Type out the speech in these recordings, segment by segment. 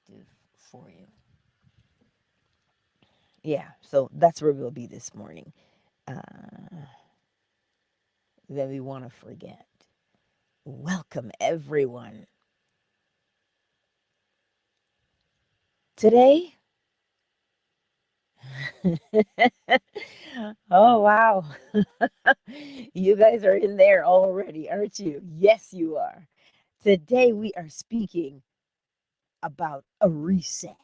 perspective for you. Yeah, so that's where we'll be this morning. Uh, that we want to forget. Welcome, everyone. Today, oh, wow. You guys are in there already, aren't you? Yes, you are. Today, we are speaking about a reset.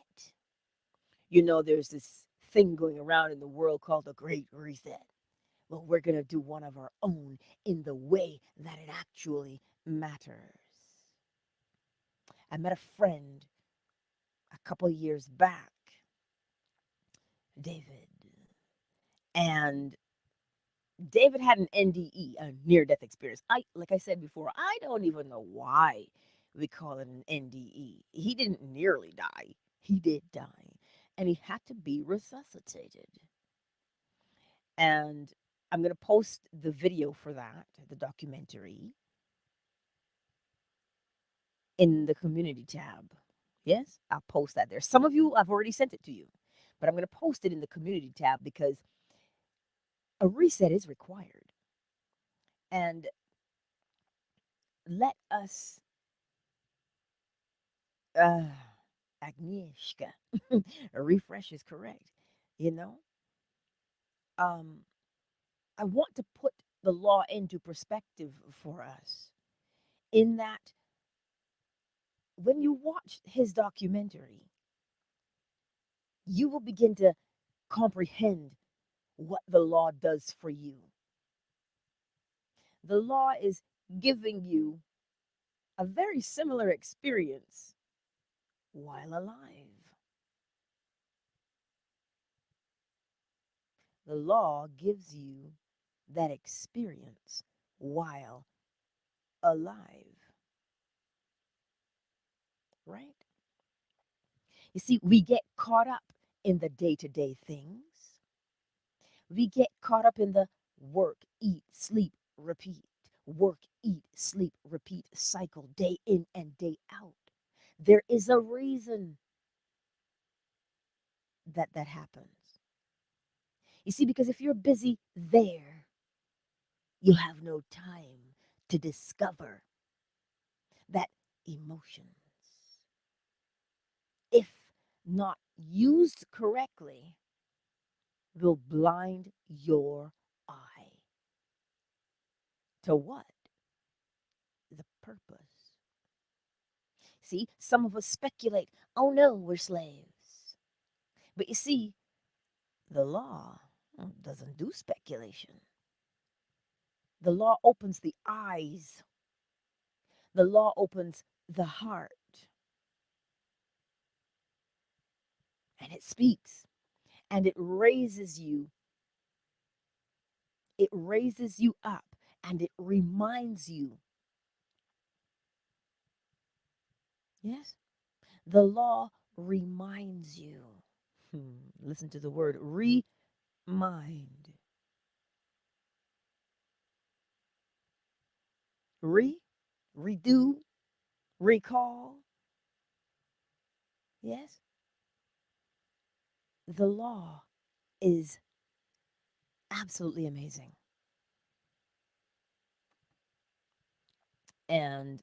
There's this thing going around in the world called the Great Reset. Well, we're going to do one of our own in the way that it actually matters. I met a friend a couple years back, David, and David had an NDE, a near death experience. Like I said before, I don't even know why we call it an NDE. He didn't nearly die. He did die, and he had to be resuscitated. And I'm going to post the video for that, the documentary, in the community tab. Yes, I'll post that there. Some of you, I've already sent it to you, but I'm going to post it in the community tab because a reset is required. And let us, uh, Agnieszka, a refresh is correct. You know, um, I want to put the law into perspective for us in that when you watch his documentary, you will begin to comprehend what the law does for you. The law is giving you a very similar experience while alive. The law gives you that experience while alive, right? You see, we get caught up in the day to day things. We get caught up in the work, eat, sleep, repeat, work, eat, sleep, repeat cycle day in and day out. There is a reason that that happens. You see, because if you're busy there, you have no time to discover that emotions, if not used correctly, will blind your eye. To what? The purpose. See, some of us speculate, oh no, we're slaves. But you see, the law doesn't do speculation. The law opens the eyes, the law opens the heart, and it speaks and it raises you up, and it reminds you. Yes, the law reminds you. Listen to the word remind. Redo, recall. Yes, the law is absolutely amazing. And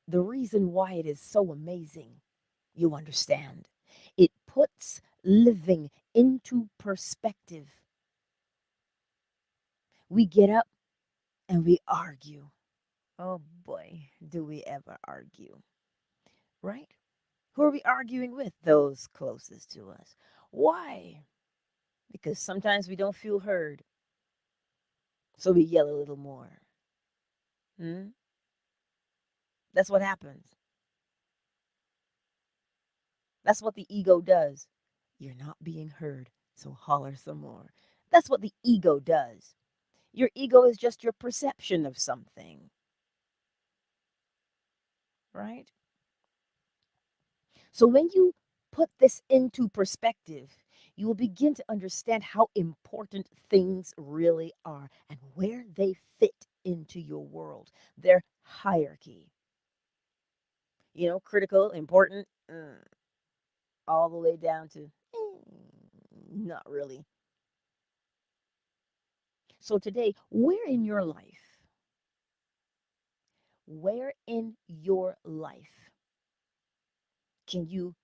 the reason why it is so amazing, you understand, it puts living into perspective. We get up and we argue. Oh boy, do we ever argue, right? Who are we arguing with? Those closest to us. Why? Because sometimes we don't feel heard, so we yell a little more. Hmm? That's what happens. That's what the ego does. You're not being heard, so holler some more. That's what the ego does. Your ego is just your perception of something, right? So when you put this into perspective, you will begin to understand how important things really are and where they fit into your world, their hierarchy. Critical, important, all the way down to not really. So today, where in your life can you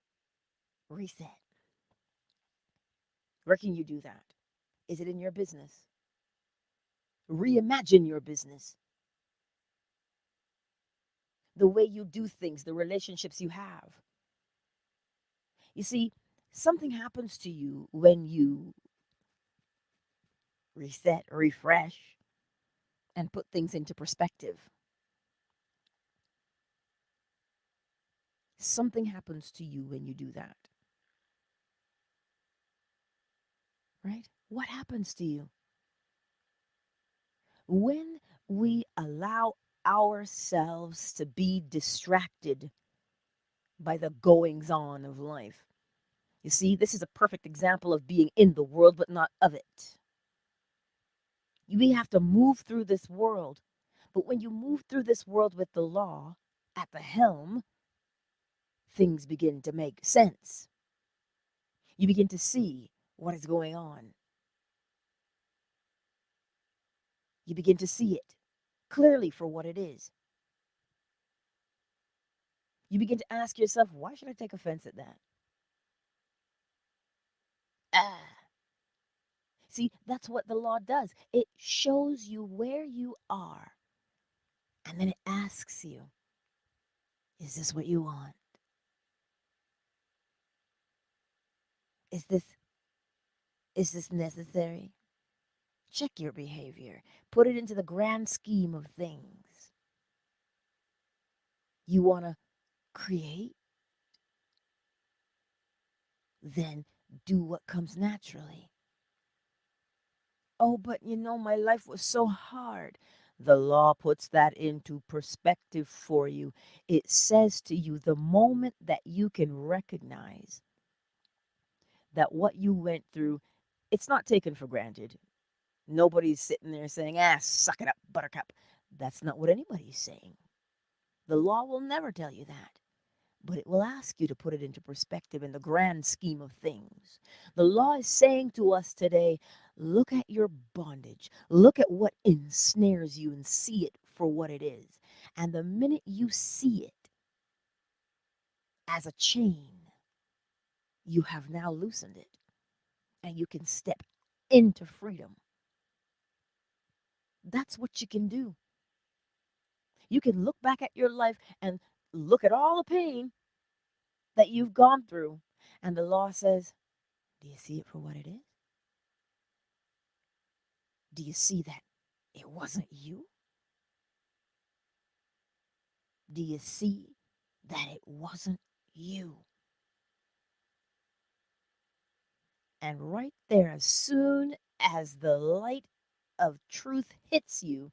reset? Where can you do that? Is it in your business? Reimagine your business, the way you do things, the relationships you have. You see, something happens to you when you reset, refresh, and put things into perspective. Something happens to you when you do that, right? What happens to you? When we allow ourselves to be distracted by the goings on of life. You see, this is a perfect example of being in the world, but not of it. We have to move through this world. But when you move through this world with the law at the helm, things begin to make sense. You begin to see what is going on. You begin to see it clearly for what it is. You begin to ask yourself, why should I take offense at that? Ah. See, that's what the law does. It shows you where you are. And then it asks you, is this what you want? Is this is this necessary? Check your behavior. Put it into the grand scheme of things. You want to create? Then do what comes naturally. Oh, but my life was so hard. The law puts that into perspective for you. It says to you, the moment that you can recognize that what you went through, it's not taken for granted. Nobody's sitting there saying, suck it up, buttercup. That's not what anybody's saying. The law will never tell you that, but it will ask you to put it into perspective in the grand scheme of things. The law is saying to us today, look at your bondage. Look at what ensnares you and see it for what it is. And the minute you see it as a chain, you have now loosened it and you can step into freedom. That's what you can do. You can look back at your life and look at all the pain that you've gone through. And the law says, do you see it for what it is? Do you see that it wasn't you? Do you see that it wasn't you? And right there, as soon as the light of truth hits you,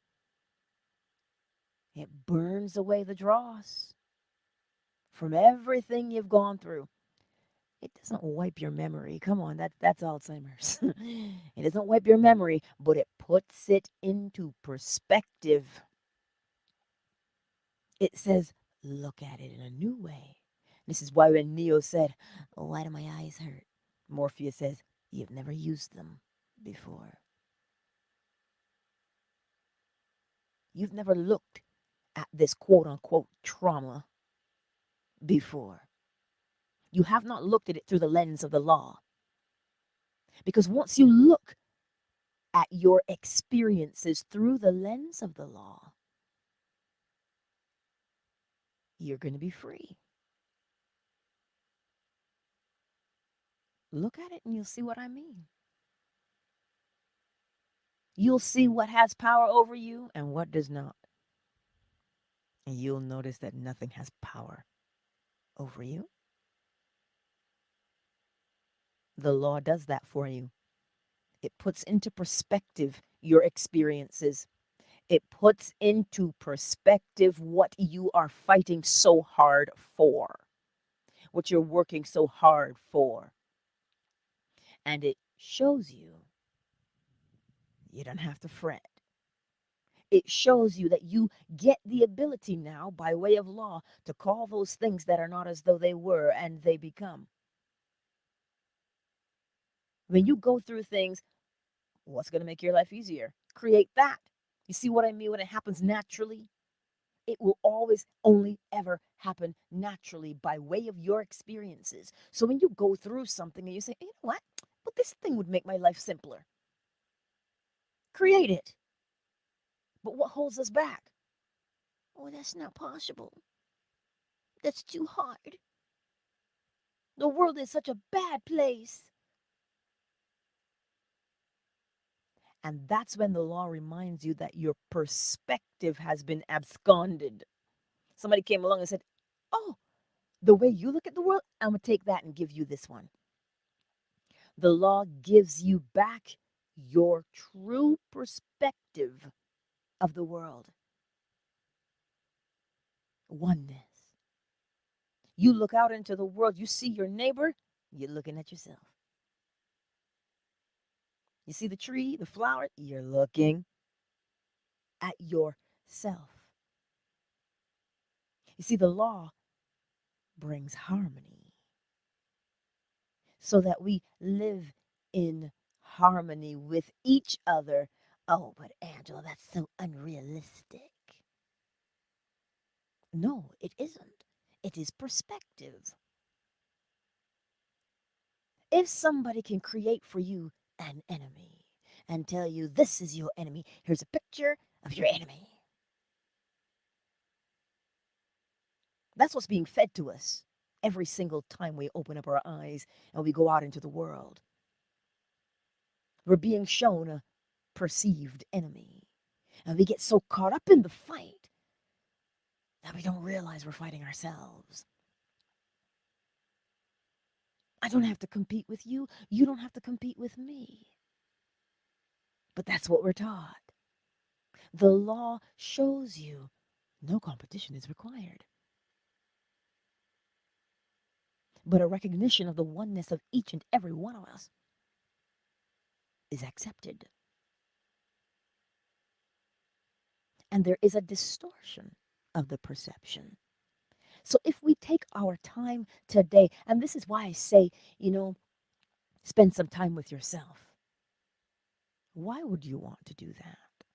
it burns away the dross from everything you've gone through. It doesn't wipe your memory. Come on, that's Alzheimer's. It doesn't wipe your memory, but it puts it into perspective. It says, look at it in a new way. This is why when Neo said, why do my eyes hurt? Morpheus says, you've never used them before. You've never looked at this quote unquote trauma before. You have not looked at it through the lens of the law. Because once you look at your experiences through the lens of the law, you're going to be free. Look at it and you'll see what I mean. You'll see what has power over you and what does not. And you'll notice that nothing has power over you. The law does that for you. It puts into perspective your experiences. It puts into perspective what you are fighting so hard for, what you're working so hard for. And it shows you you don't have to fret. It shows you that you get the ability now, by way of law, to call those things that are not as though they were, and they become. When you go through things, what's going to make your life easier? Create that. You see what I mean? When it happens naturally, it will always only ever happen naturally by way of your experiences. So when you go through something and you say, you know what? But this thing would make my life simpler. Create it. But what holds us back? Oh, that's not possible. That's too hard. The world is such a bad place. And that's when the law reminds you that your perspective has been absconded. Somebody came along and said, oh, the way you look at the world, I'm going to take that and give you this one. The law gives you back your true perspective of the world. Oneness. You look out into the world, you see your neighbor, you're looking at yourself. You see the tree, the flower, you're looking at yourself. You see, the law brings harmony so that we live in harmony with each other. Oh, but Angela, that's so unrealistic. No, it isn't. It is perspective. If somebody can create for you an enemy and tell you this is your enemy, here's a picture of your enemy. That's what's being fed to us every single time we open up our eyes and we go out into the world. We're being shown a perceived enemy. And we get so caught up in the fight that we don't realize we're fighting ourselves. I don't have to compete with you. You don't have to compete with me. But that's what we're taught. The law shows you no competition is required, but a recognition of the oneness of each and every one of us is accepted. And there is a distortion of the perception. So if we take our time today, and this is why I say, spend some time with yourself. Why would you want to do that?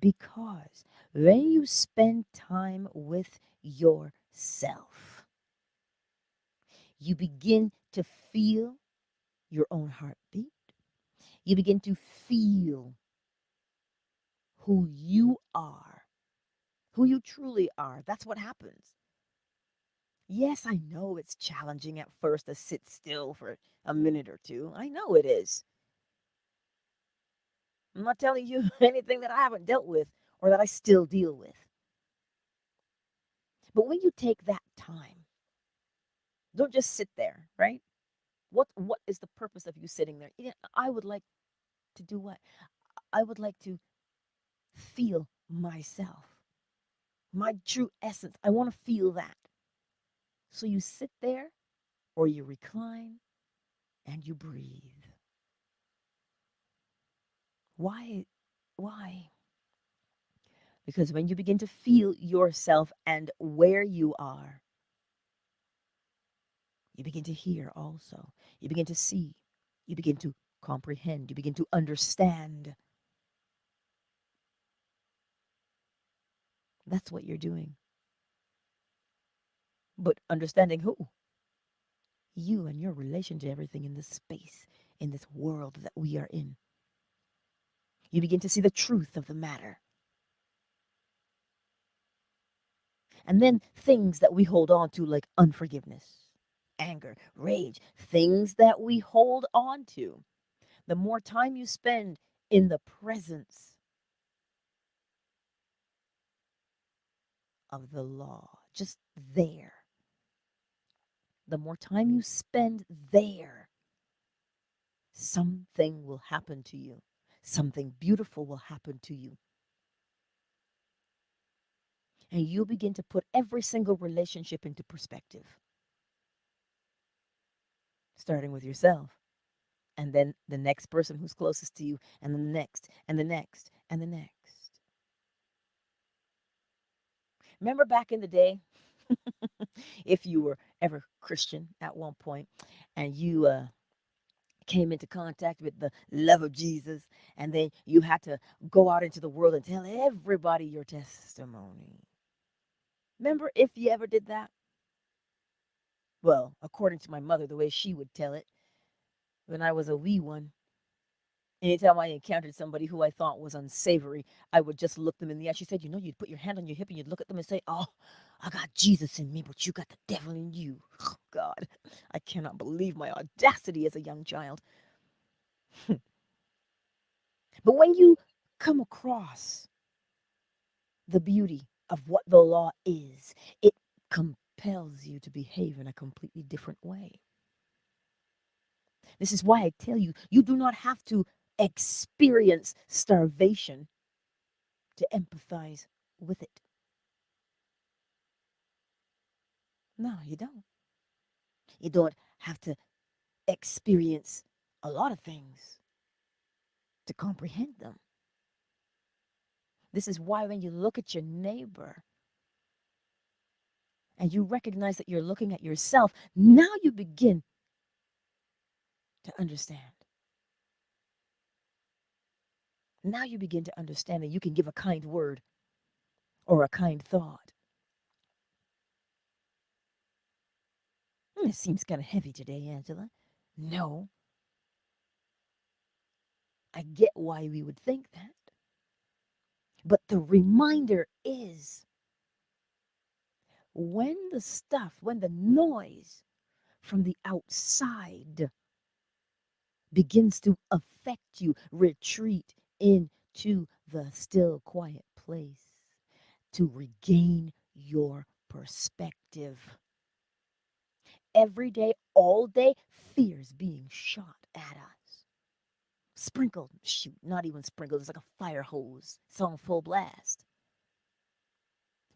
Because when you spend time with yourself, you begin to feel your own heartbeat. You begin to feel who you are, who you truly are. That's what happens. Yes, I know it's challenging at first to sit still for a minute or two. I know it is. I'm not telling you anything that I haven't dealt with or that I still deal with. But when you take that time, don't just sit there, right? What is the purpose of you sitting there? I would like to do what? I would like to feel myself, my true essence. I want to feel that. So you sit there or you recline and you breathe. Why? Why? Because when you begin to feel yourself and where you are, you begin to hear also. You begin to see. You begin to comprehend. You begin to understand. That's what you're doing. But understanding who? You and your relation to everything in this space, in this world that we are in. You begin to see the truth of the matter. And then things that we hold on to, like unforgiveness, anger, rage, things that we hold on to. The more time you spend in the presence of the law, just there, the more time you spend there, something will happen to you. Something beautiful will happen to you. And you'll begin to put every single relationship into perspective, starting with yourself and then the next person who's closest to you, and then the next, and the next, and the next. Remember back in the day, if you were ever Christian at one point, and you came into contact with the love of Jesus, and then you had to go out into the world and tell everybody your testimony. Remember if you ever did that? Well, according to my mother, the way she would tell it, when I was a wee one, anytime I encountered somebody who I thought was unsavory, I would just look them in the eye. She said, you'd put your hand on your hip and you'd look at them and say, "Oh, I got Jesus in me, but you got the devil in you." Oh, God, I cannot believe my audacity as a young child. But when you come across the beauty of what the law is, it compels you to behave in a completely different way. This is why I tell you, you do not have to experience starvation to empathize with it. No, you don't. You don't have to experience a lot of things to comprehend them. This is why when you look at your neighbor and you recognize that you're looking at yourself, now you begin to understand. Now you begin to understand that you can give a kind word or a kind thought. It seems kind of heavy today, Angela. No, I get why we would think that. But the reminder is when the noise from the outside begins to affect you, retreat into the still quiet place to regain your perspective. Every day, all day, fear's being shot at us. Sprinkled, shoot, not even sprinkled, it's like a fire hose. It's on full blast.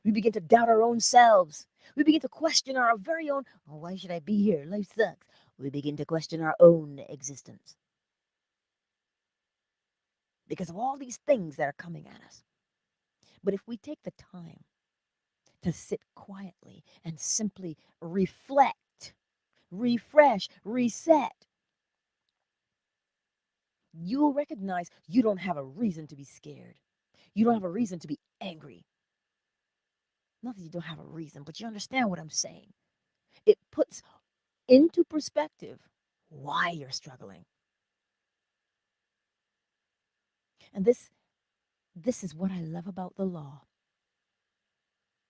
We begin to doubt our own selves. We begin to question our very own, oh, why should I be here? Life sucks. We begin to question our own existence because of all these things that are coming at us. But if we take the time to sit quietly and simply reflect, refresh, reset, you'll recognize you don't have a reason to be scared. You don't have a reason to be angry. Not that you don't have a reason, but you understand what I'm saying. It puts into perspective why you're struggling. And this is what I love about the law.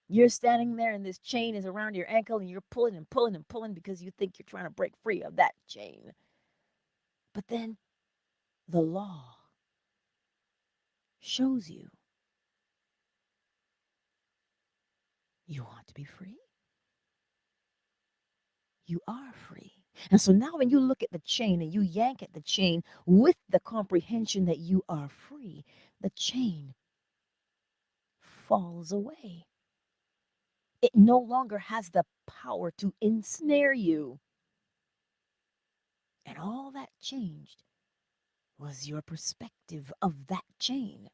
You're standing there and this chain is around your ankle and you're pulling and pulling and pulling because you think you're trying to break free of that chain. But then the law shows you you want to be free. You are free. And so now when you look at the chain and you yank at the chain with the comprehension that you are free, the chain falls away. It no longer has the power to ensnare you. And all that changed was your perspective of that chain.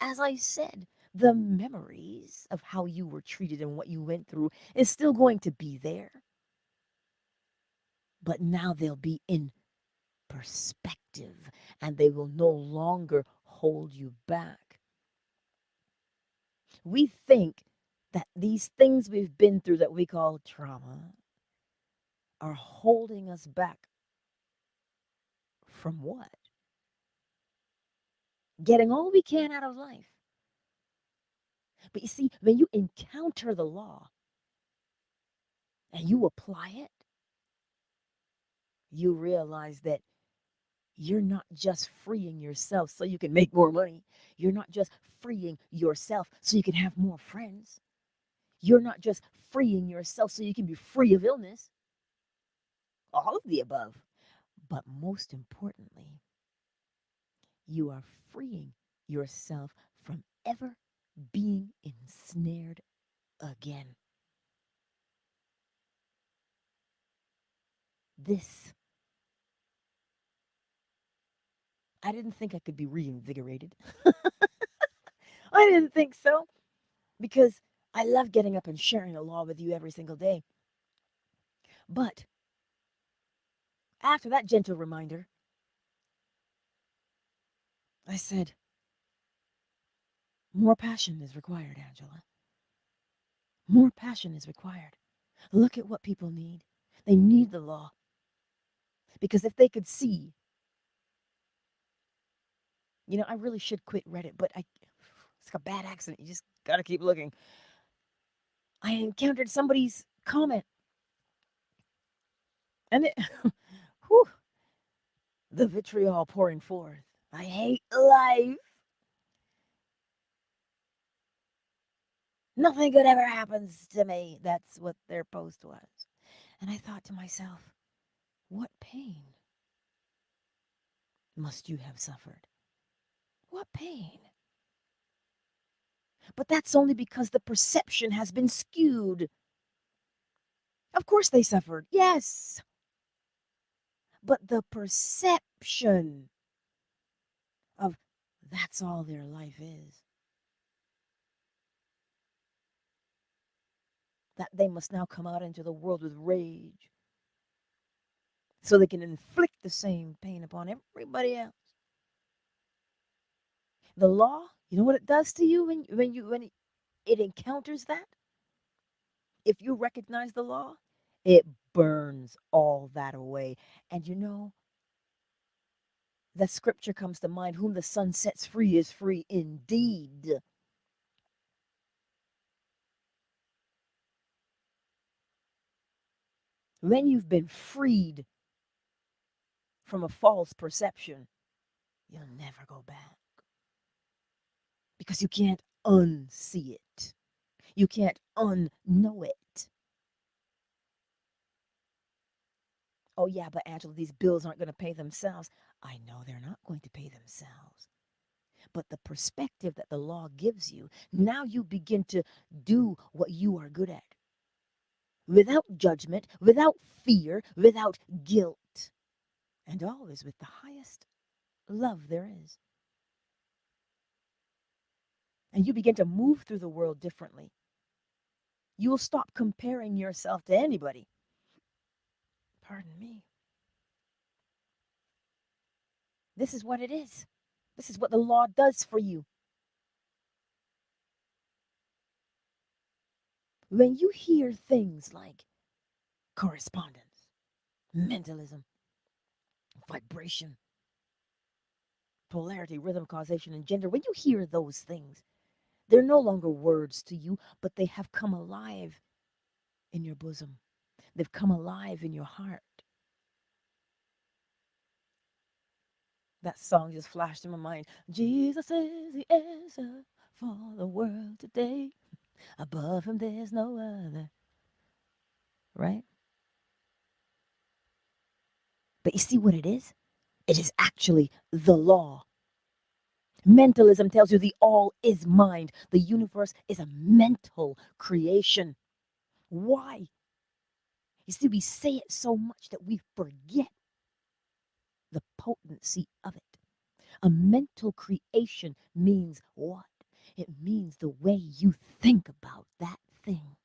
As I said, the memories of how you were treated and what you went through is still going to be there. But now they'll be in perspective and they will no longer hold you back. We think that these things we've been through that we call trauma are holding us back from what? Getting all we can out of life. But you see, when you encounter the law and you apply it, you realize that you're not just freeing yourself so you can make more money. You're not just freeing yourself so you can have more friends. You're not just freeing yourself so you can be free of illness. All of the above. But most importantly, you are freeing yourself from ever being ensnared again. This I didn't think I could be reinvigorated. I didn't think so because I love getting up and sharing the law with you every single day. But after that gentle reminder, I said, more passion is required, Angela. More passion is required. Look at what people need. They need the law. Because if they could see, I really should quit Reddit, but it's like a bad accident. You just got to keep looking. I encountered somebody's comment, and whew, the vitriol pouring forth. I hate life. Nothing good ever happens to me. That's what their post was. And I thought to myself, what pain must you have suffered? What pain? But that's only because the perception has been skewed. Of course they suffered, yes. But the perception of that's all their life is, that they must now come out into the world with rage so they can inflict the same pain upon everybody else. The law, you know what it does to you when it encounters that? If you recognize the law, it burns all that away. And the scripture comes to mind, whom the Son sets free is free indeed. When you've been freed from a false perception, you'll never go back because you can't unsee it. You can't unknow it. Oh, yeah, but Angela, these bills aren't going to pay themselves. I know they're not going to pay themselves. But the perspective that the law gives you, now you begin to do what you are good at. Without judgment, without fear, without guilt, and always with the highest love there is. And you begin to move through the world differently. You will stop comparing yourself to anybody. Pardon me. This is what it is. This is what the law does for you. When you hear things like correspondence, mentalism, vibration, polarity, rhythm, causation, and gender, when you hear those things, they're no longer words to you, but they have come alive in your bosom. They've come alive in your heart. That song just flashed in my mind. Jesus is the answer for the world today. Above him, there's no other. Right? But you see what it is? It is actually the law. Mentalism tells you the all is mind. The universe is a mental creation. Why? You see, we say it so much that we forget the potency of it. A mental creation means what? It means the way you think about that thing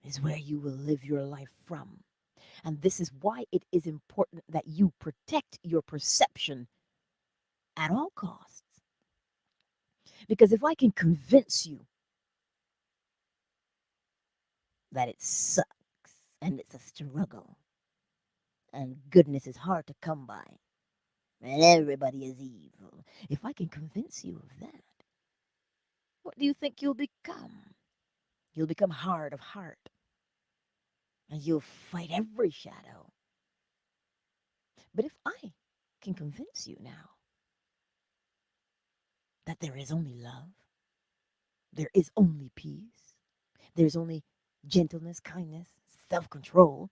is where you will live your life from. And this is why it is important that you protect your perception at all costs. Because if I can convince you that it sucks and it's a struggle and goodness is hard to come by and everybody is evil, if I can convince you of that, what do you think you'll become? You'll become hard of heart and you'll fight every shadow. But if I can convince you now that there is only love, there is only peace, there's only gentleness, kindness, self control.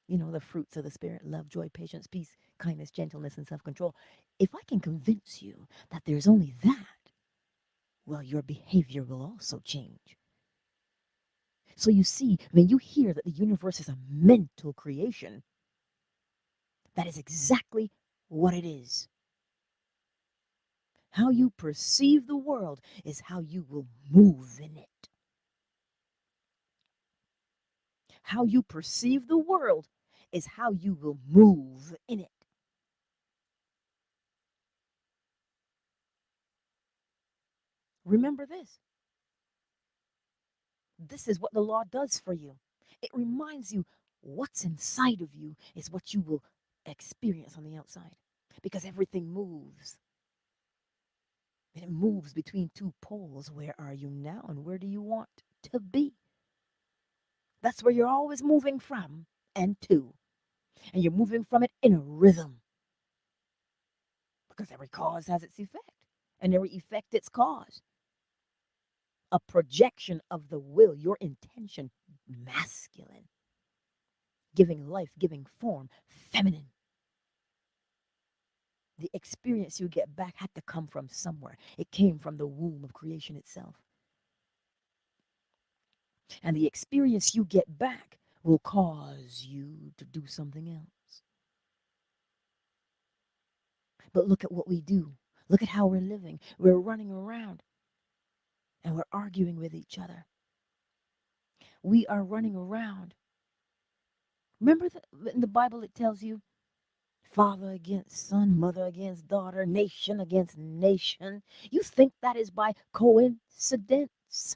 The fruits of the Spirit: love, joy, patience, peace, kindness, gentleness, and self control. If I can convince you that there's only that, well, your behavior will also change. So you see, when you hear that the universe is a mental creation, That is exactly what it is. How you perceive the world is how you will move in it. How you perceive the world is how you will move in it. Remember this. This is what the law does for you. It reminds you what's inside of you is what you will experience on the outside because everything moves. It moves between two poles. Where are you now and where do you want to be? That's where you're always moving from and to. And you're moving from it in a rhythm because every cause has its effect and every effect its cause. A projection of the will, your intention, masculine, giving life, giving form, feminine. The experience you get back had to come from somewhere. It came from the womb of creation itself. And the experience you get back will cause you to do something else. But look at what we do. Look at how we're living. We're running around and we're arguing with each other. We are running around. Remember in the Bible it tells you father against son, mother against daughter, nation against nation. You think that is by coincidence?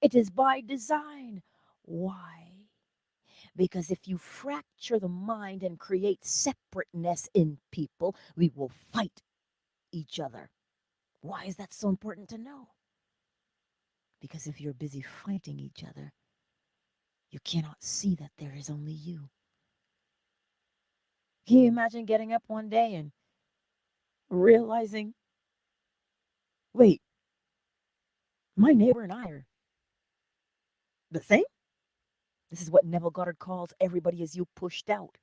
It is by design. Why? Because if you fracture the mind and create separateness in people, we will fight each other. Why is that so important to know? Because if you're busy fighting each other, you cannot see that there is only you. Can you imagine getting up one day and realizing, wait, my neighbor and I are the same? This is what Neville Goddard calls everybody is you pushed out.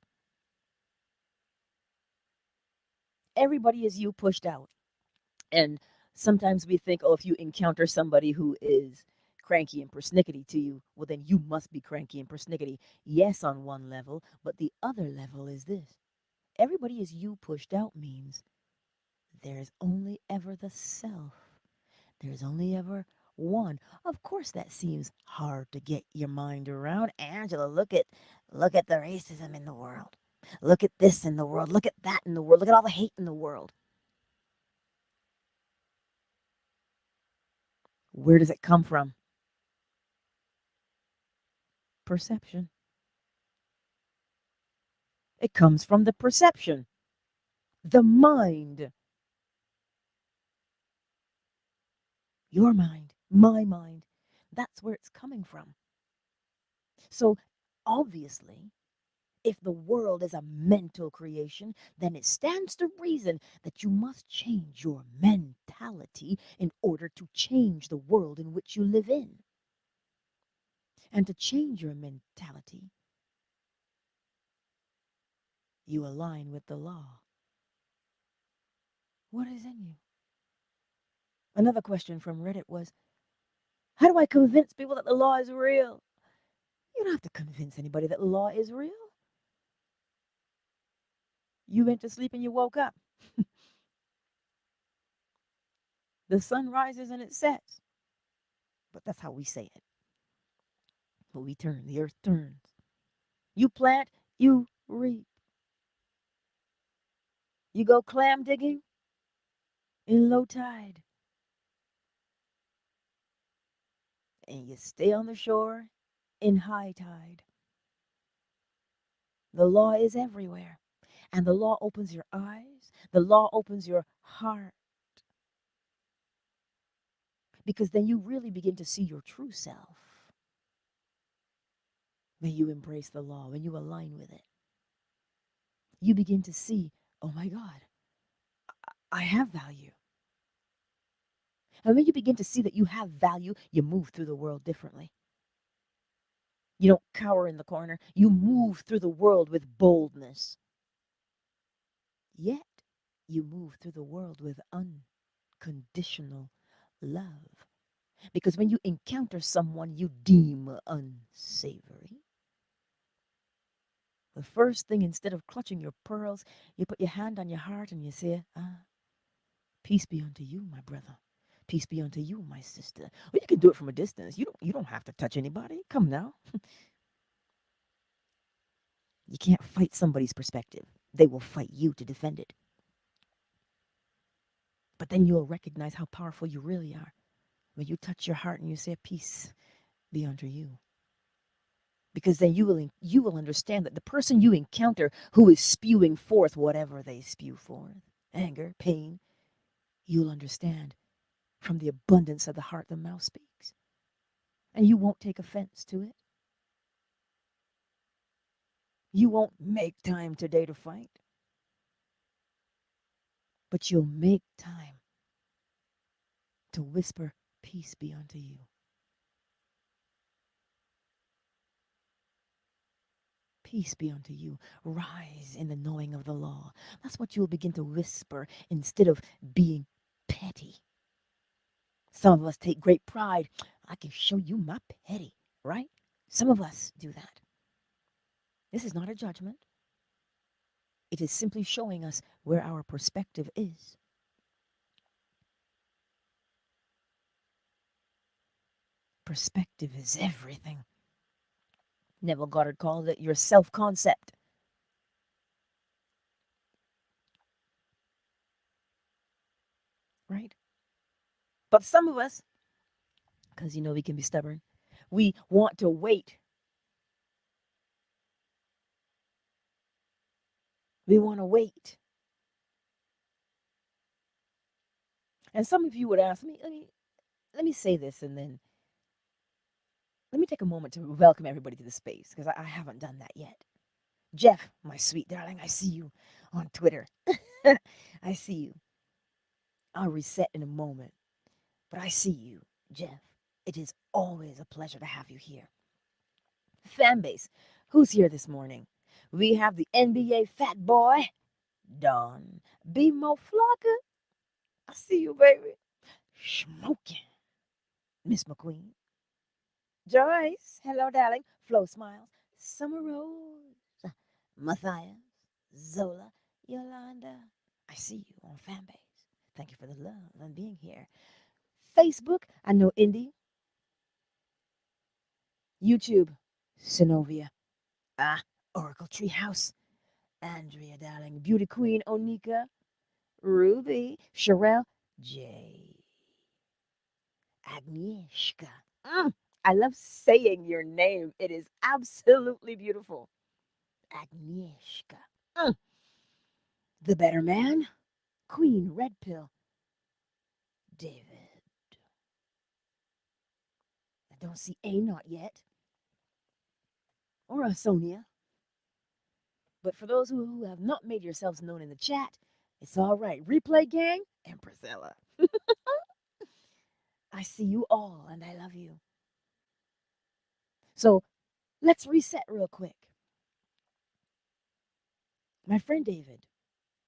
Everybody is you pushed out. And sometimes we think, oh, if you encounter somebody who is cranky and persnickety to you, well, then you must be cranky and persnickety. Yes, on one level, but the other level is this. Everybody is you pushed out means there's only ever the self. There's only ever one. Of course that seems hard to get your mind around. Angela, look at the racism in the world. Look at this in the world. Look at that in the world. Look at all the hate in the world. Where does it come from? Perception. It comes from the perception. The mind. Your mind, my mind. That's where it's coming from. So obviously, if the world is a mental creation, then it stands to reason that you must change your mentality in order to change the world in which you live in. And to change your mentality, you align with the law. What is in you? Another question from Reddit was, how do I convince people that the law is real? You don't have to convince anybody that the law is real. You went to sleep and you woke up. The sun rises and it sets. But that's how we say it. But we turn, the earth turns. You plant, you reap. You go clam digging in low tide. And you stay on the shore in high tide. The law is everywhere. And the law opens your eyes. The law opens your heart. Because then you really begin to see your true self. When you embrace the law, when you align with it, you begin to see, oh my God, I have value. And when you begin to see that you have value, you move through the world differently. You don't cower in the corner. You move through the world with boldness. Yet, you move through the world with unconditional love. Because when you encounter someone you deem unsavory, The first thing, instead of clutching your pearls, you put your hand on your heart and you say, peace be unto you, my brother. Peace be unto you, my sister. Well, you can do it from a distance. You don't have to touch anybody. Come now. You can't fight somebody's perspective. They will fight you to defend it. But then you'll recognize how powerful you really are when you touch your heart and you say, peace be unto you. Because then you will understand that the person you encounter who is spewing forth whatever they spew forth, anger, pain, you'll understand from the abundance of the heart the mouth speaks. And you won't take offense to it. You won't make time today to fight, but you'll make time to whisper, peace be unto you. Peace be unto you. Rise in the knowing of the law. That's what you'll begin to whisper instead of being petty. Some of us take great pride. I can show you my petty, right? Some of us do that. This is not a judgment. It is simply showing us where our perspective is. Perspective is everything. Neville Goddard called it your self-concept. Right? But some of us, because we can be stubborn, we want to wait. We want to wait. And some of you would ask me, let me say this, and then let me take a moment to welcome everybody to the space, because I haven't done that yet. Jeff, my sweet darling, I see you on Twitter. I see you. I'll reset in a moment, but I see you, Jeff. It is always a pleasure to have you here. Fan base, who's here this morning? We have the NBA fat boy, Don B. Mo Flocka. I see you, baby. Smoking. Miss McQueen. Joyce, hello, darling. Flo Smiles. Summer Rose. Matthias. Zola. Yolanda. I see you on Fanbase. Thank you for the love and being here. Facebook, I know Indy. YouTube, Synovia. Oracle Treehouse. Andrea, darling. Beauty Queen, Onika. Ruby. Sherelle. J. Agnieszka. I love saying your name. It is absolutely beautiful. Agnieszka. The Better Man. Queen Red Pill. David. I don't see a not yet. Or a Sonia. But for those who have not made yourselves known in the chat, it's all right. Replay gang and Priscilla. I see you all and I love you. So let's reset real quick. My friend David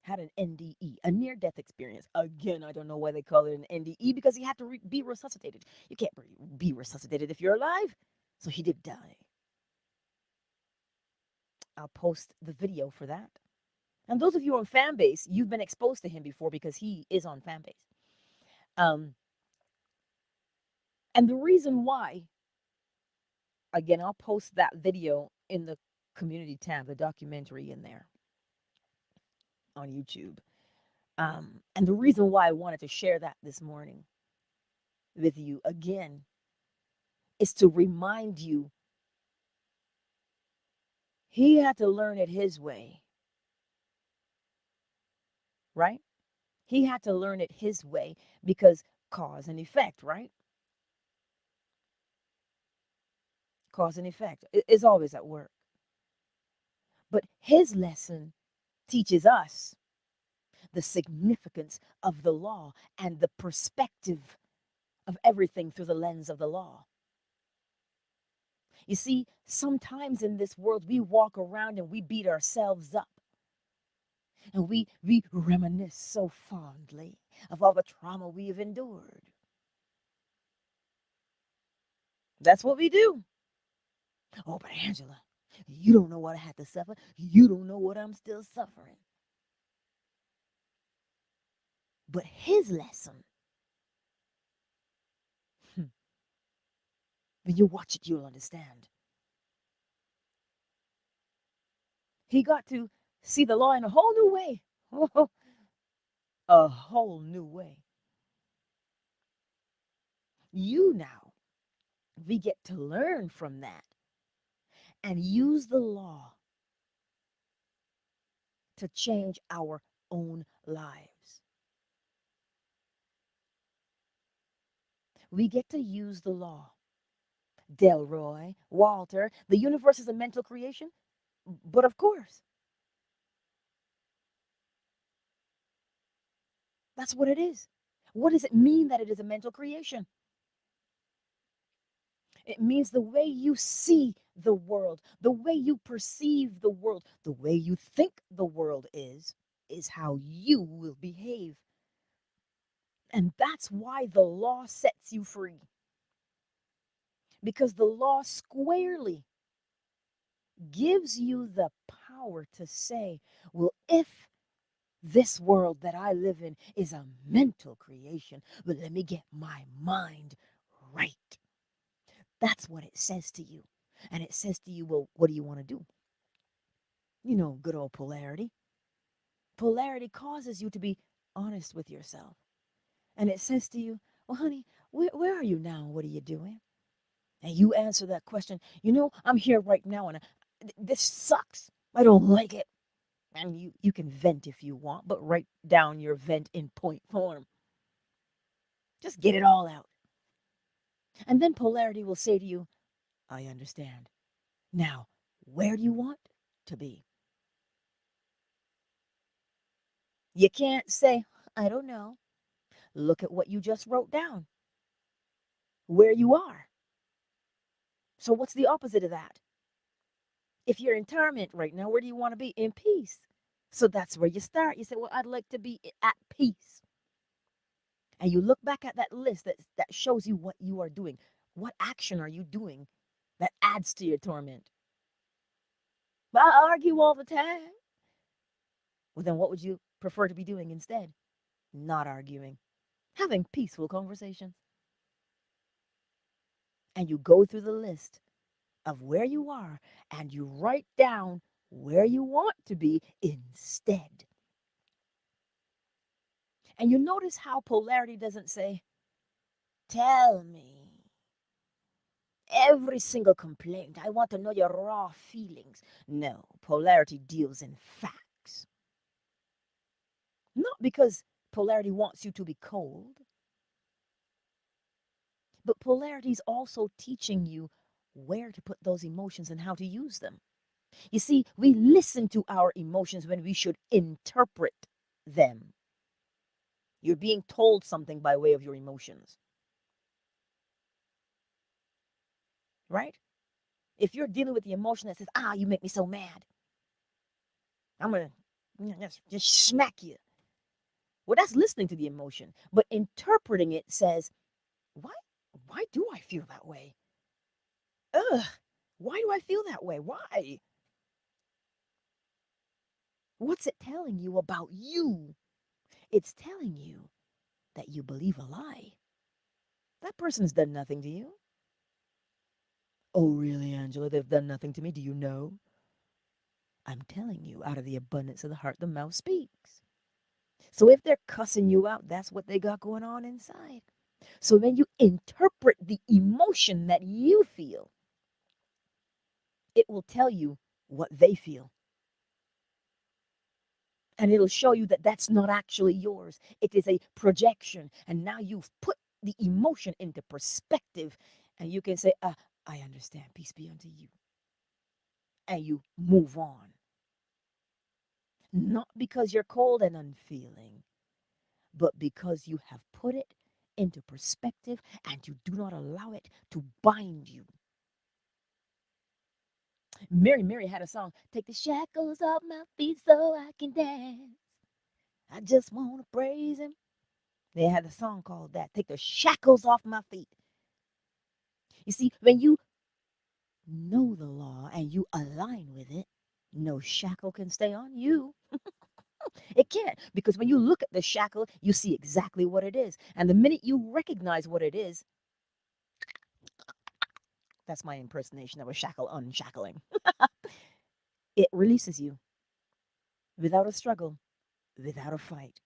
had an NDE, a near-death experience. Again, I don't know why they call it an NDE, because he had to be resuscitated. You can't be resuscitated if you're alive. So he did die. I'll post the video for that. And those of you on Fanbase, you've been exposed to him before because he is on Fanbase. And the reason why, again, I'll post that video in the community tab, the documentary in there on YouTube. And the reason why I wanted to share that this morning with you again is to remind you he had to learn it his way, right? He had to learn it his way because cause and effect, right? Cause and effect is always at work. But his lesson teaches us the significance of the law and the perspective of everything through the lens of the law. You see, sometimes in this world, we walk around and we beat ourselves up. And we reminisce so fondly of all the trauma we have endured. That's what we do. Oh, but Angela, You don't know what I had to suffer. You don't know what I'm still suffering. But his lesson, when you watch it, you'll understand. He got to see the law in a whole new way. A whole new way. You now, we get to learn from that and use the law to change our own lives. We get to use the law. Delroy, Walter, the universe is a mental creation, but of course, that's what it is. What does it mean that it is a mental creation? It means the way you see the world, the way you perceive the world, the way you think the world is how you will behave. And that's why the law sets you free. Because the law squarely gives you the power to say, well, if this world that I live in is a mental creation, but let me get my mind right. That's what it says to you. And it says to you, well, what do you want to do? You know, good old polarity. Polarity causes you to be honest with yourself. And it says to you, well, honey, where are you now? What are you doing? And you answer that question, you know, I'm here right now and this sucks. I don't like it. And you can vent if you want, but write down your vent in point form. Just get it all out. And then polarity will say to you, I understand. Now, where do you want to be? You can't say, I don't know. Look at what you just wrote down, where you are. So, what's the opposite of that? If you're in torment right now, where do you want to be? In peace. So, that's where you start. You say, well, I'd like to be at peace. And you look back at that list that shows you what you are doing. What action are you doing that adds to your torment? Well, I argue all the time. Well, then what would you prefer to be doing instead? Not arguing, having peaceful conversations. And you go through the list of where you are and you write down where you want to be instead. And you notice how polarity doesn't say, tell me every single complaint. I want to know your raw feelings. No, polarity deals in facts. Not because polarity wants you to be cold, but polarity is also teaching you where to put those emotions and how to use them. You see, we listen to our emotions when we should interpret them. You're being told something by way of your emotions, right? If you're dealing with the emotion that says, you make me so mad, I'm going to just smack you. Well, that's listening to the emotion. But interpreting it says, why, why do I feel that way? Ugh, why do I feel that way? Why? What's it telling you about you? It's telling you that you believe a lie. That person's done nothing to you. Oh, really, Angela? They've done nothing to me. Do you know? I'm telling you, out of the abundance of the heart, the mouth speaks. So if they're cussing you out, that's what they got going on inside. So when you interpret the emotion that you feel, it will tell you what they feel. And it'll show you that that's not actually yours. It is a projection. And now you've put the emotion into perspective. And you can say, I understand. Peace be unto you. And you move on. Not because you're cold and unfeeling, but because you have put it into perspective and you do not allow it to bind you. Mary had a song, take the shackles off my feet so I can dance. I just want to praise him. They had a song called that, take the shackles off my feet. You see, when you know the law and you align with it, no shackle can stay on you. It can't, because when you look at the shackle, you see exactly what it is. And the minute you recognize what it is, that's my impersonation of a shackle unshackling. It releases you without a struggle, without a fight.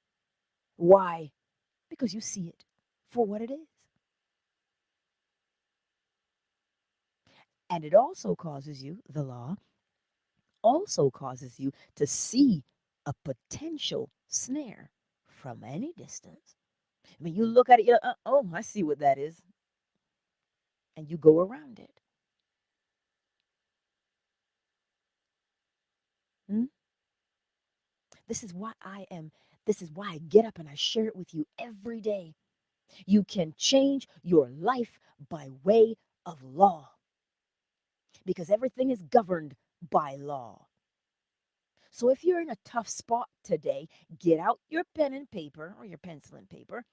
Why? Because you see it for what it is. And it also causes you, the law also causes you to see a potential snare from any distance. When you look at it, you're like, oh, I see what that is. And you go around it. Hmm? This is why this is why I get up and I share it with you every day. You can change your life by way of law because everything is governed by law. So if you're in a tough spot today, get out your pen and paper or your pencil and paper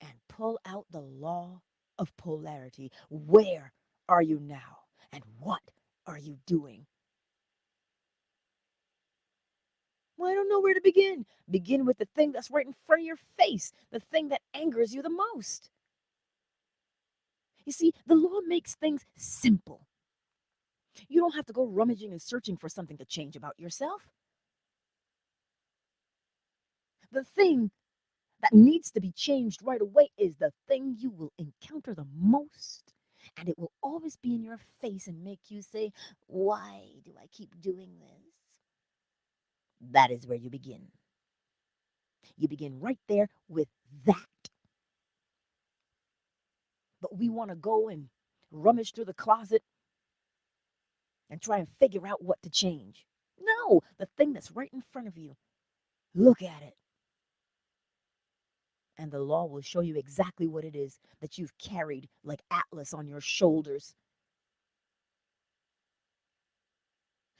and pull out the law of polarity. Where are you now? And what are you doing? Well, I don't know where to begin. Begin with the thing that's right in front of your face, the thing that angers you the most. You see, the law makes things simple. You don't have to go rummaging and searching for something to change about yourself. The thing that needs to be changed right away is the thing you will encounter the most. And it will always be in your face and make you say, why do I keep doing this? That is where you begin. You begin right there with that. But we want to go and rummage through the closet and try and figure out what to change. No, the thing that's right in front of you, look at it. And the law will show you exactly what it is that you've carried like Atlas on your shoulders.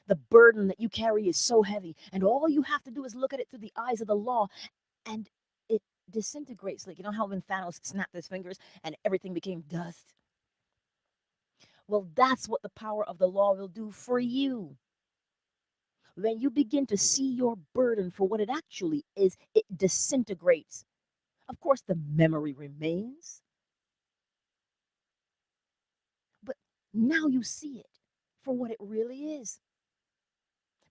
The burden that you carry is so heavy, and all you have to do is look at it through the eyes of the law, and it disintegrates. Like, you know how when Thanos snapped his fingers and everything became dust? Well, that's what the power of the law will do for you. When you begin to see your burden for what it actually is, it disintegrates. Of course, the memory remains, but now you see it for what it really is.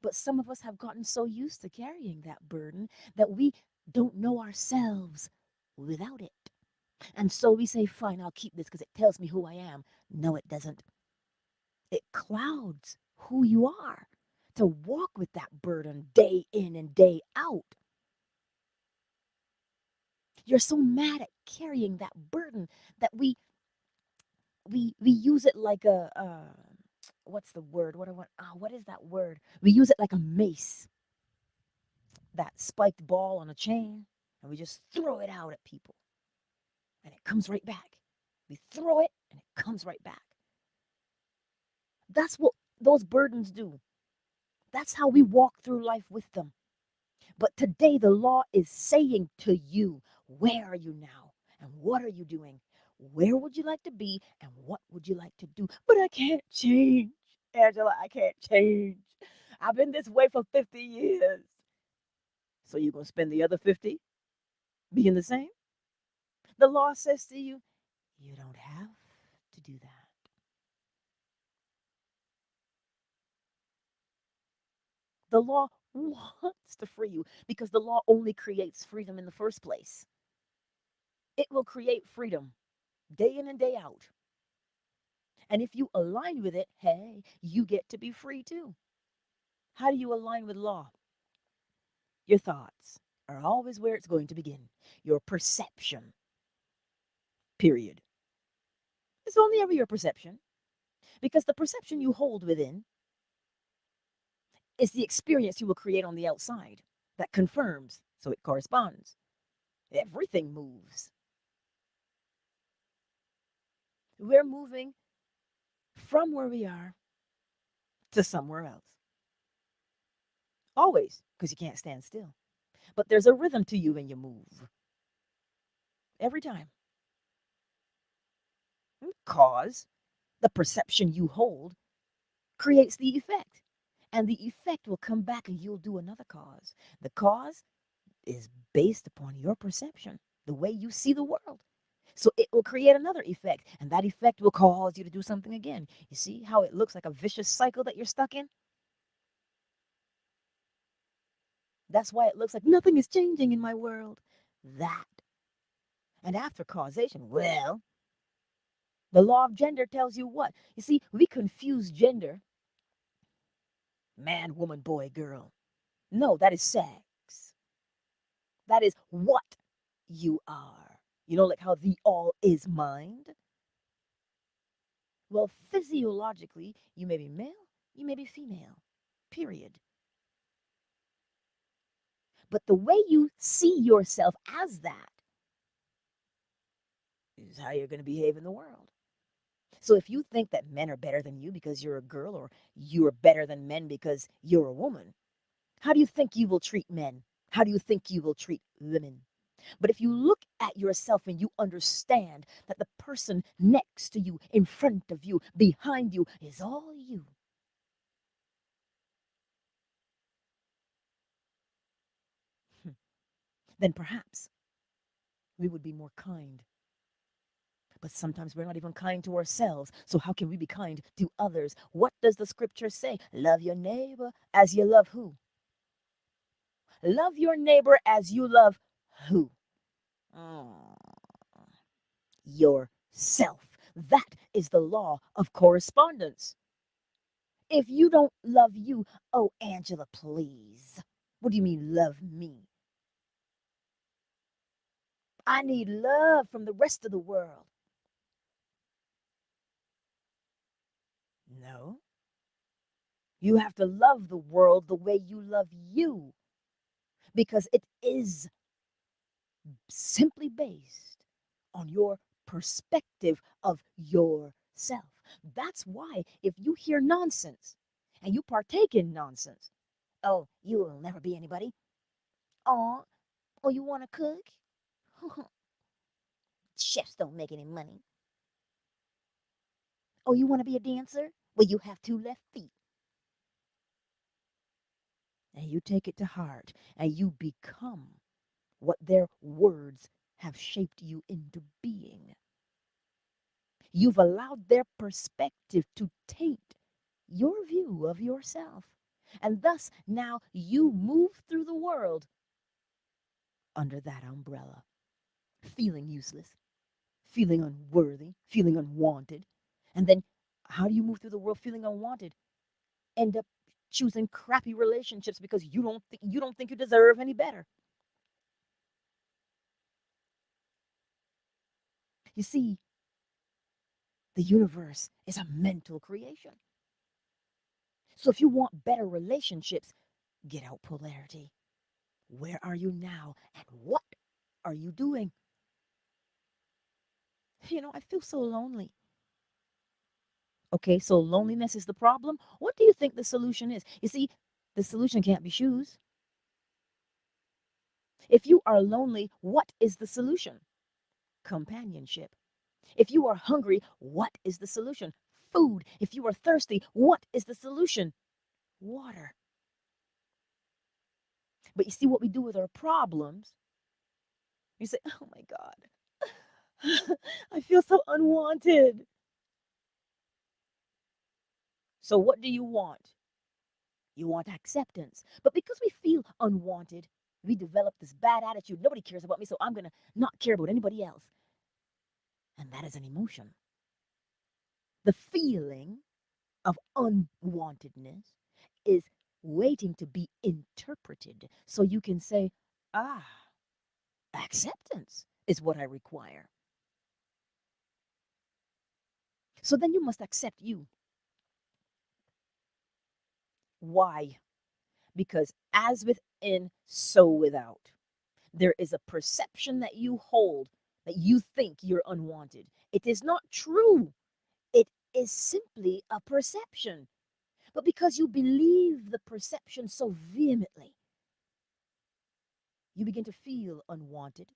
But some of us have gotten so used to carrying that burden that we don't know ourselves without it. And so we say, fine, I'll keep this because it tells me who I am. No, it doesn't. It clouds who you are to walk with that burden day in and day out. You're so mad at carrying that burden that we use it like a what's the word? What is that word? We use it like a mace, that spiked ball on a chain, and we just throw it out at people, and it comes right back. We throw it, and it comes right back. That's what those burdens do. That's how we walk through life with them. But today, the law is saying to you, where are you now? And what are you doing? Where would you like to be? And what would you like to do? But I can't change, Angela. I can't change. I've been this way for 50 years. So you're going to spend the other 50 being the same? The law says to you, you don't have to do that. The law wants to free you because the law only creates freedom in the first place. It will create freedom day in and day out. And if you align with it, hey, you get to be free too. How do you align with law? Your thoughts are always where it's going to begin. Your perception, period. It's only ever your perception because the perception you hold within is the experience you will create on the outside that confirms, so it corresponds. Everything moves. We're moving from where we are to somewhere else. Always, because you can't stand still. But there's a rhythm to you when you move. Every time. Cause The perception you hold creates the effect. And the effect will come back and you'll do another cause. The cause is based upon your perception, the way you see the world. So it will create another effect, and that effect will cause you to do something again. You see how it looks like a vicious cycle that you're stuck in? That's why it looks like nothing is changing in my world. That. And after causation, well, the law of gender tells you what? You see, we confuse gender, man, woman, boy, girl. No, that is sex. That is what you are. You know, like how the all is mind? Well, physiologically, you may be male, you may be female, period. But the way you see yourself as that is how you're going to behave in the world. So if you think that men are better than you because you're a girl, or you're better than men because you're a woman, how do you think you will treat men? How do you think you will treat women? But if you look at yourself and you understand that the person next to you, in front of you, behind you, is all you, then perhaps we would be more kind. But sometimes we're not even kind to ourselves. So how can we be kind to others? What does the scripture say? Love your neighbor as you love who? Love your neighbor as you love who? Mm, yourself. That is the law of correspondence. If you don't love you, oh, Angela, please. What do you mean, love me? I need love from the rest of the world. No. You have to love the world the way you love you, because it is simply based on your perspective of yourself. That's why if you hear nonsense and you partake in nonsense, oh, you will never be anybody. Oh, oh, you want to cook? Chefs don't make any money. Oh, you want to be a dancer? Well, you have two left feet. And you take it to heart and you become what their words have shaped you into being. You've allowed their perspective to taint your view of yourself. And thus now you move through the world under that umbrella, feeling useless, feeling unworthy, feeling unwanted. And then how do you move through the world feeling unwanted? End up choosing crappy relationships because you don't think you deserve any better. You see, the universe is a mental creation. So if you want better relationships, get out polarity. Where are you now? And what are you doing? I feel so lonely. Okay, so loneliness is the problem. What do you think the solution is? You see, the solution can't be shoes. If you are lonely, what is the solution? Companionship. If you are hungry, what is the solution? Food. If you are thirsty, what is the solution? Water. But you see what we do with our problems? You say, oh my God, I feel so unwanted. So what do you want? You want acceptance. But because we feel unwanted, we develop this bad attitude. Nobody cares about me, so I'm going to not care about anybody else. And that is an emotion. The feeling of unwantedness is waiting to be interpreted so you can say, ah, acceptance is what I require. So then you must accept you. Why? Because as within, so without. There is a perception that you hold that you think you're unwanted. It is not true. It is simply a perception. But because you believe the perception so vehemently, you begin to feel unwanted.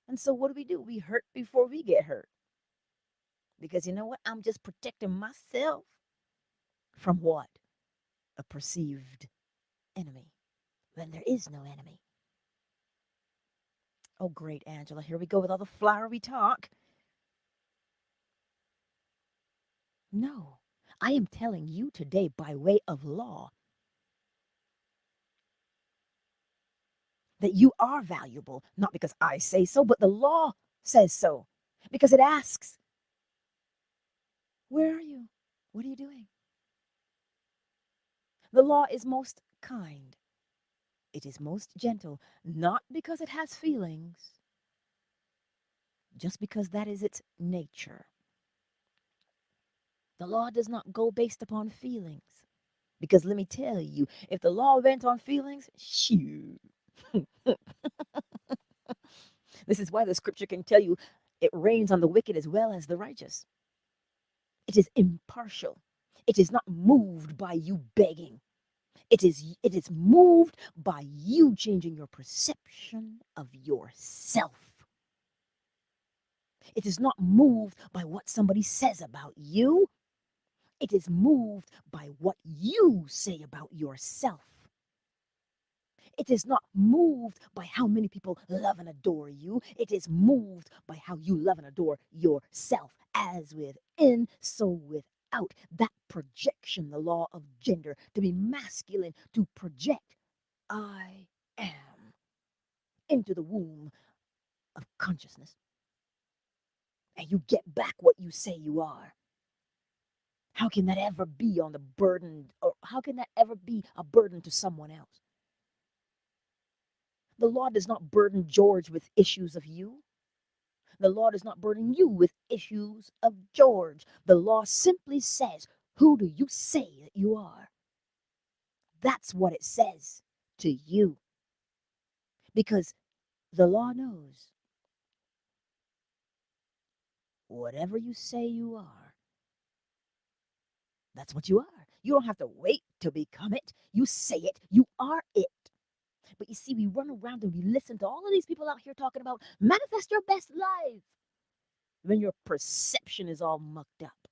And so what do? We hurt before we get hurt Because you know what? I'm just protecting myself from what? A perceived enemy when there is no enemy. Oh, great, Angela. Here we go with all the flowery talk. No, I am telling you today by way of law that you are valuable, not because I say so, but the law says so. Because it asks, where are you? What are you doing? The law is most kind. It is most gentle, not because it has feelings, just because that is its nature. The law does not go based upon feelings. Because let me tell you, if the law went on feelings, shoo. This is why the scripture can tell you it rains on the wicked as well as the righteous. It is impartial. It is not moved by you begging. It is moved by you changing your perception of yourself. It is not moved by what somebody says about you. It is moved by what you say about yourself. It is not moved by how many people love and adore you. It is moved by how you love and adore yourself. As within, so without. That projection, the law of gender, to be masculine, to project, I am, into the womb of consciousness. And you get back what you say you are. How can that ever be on the burden, or how can that ever be a burden to someone else? The law does not burden George with issues of you. The law does not burden you with issues of George. The law simply says, who do you say that you are? That's what it says to you. Because the law knows whatever you say you are, that's what you are. You don't have to wait to become it. You say it, you are it. But you see, we run around and we listen to all of these people out here talking about manifest your best life when your perception is all mucked up.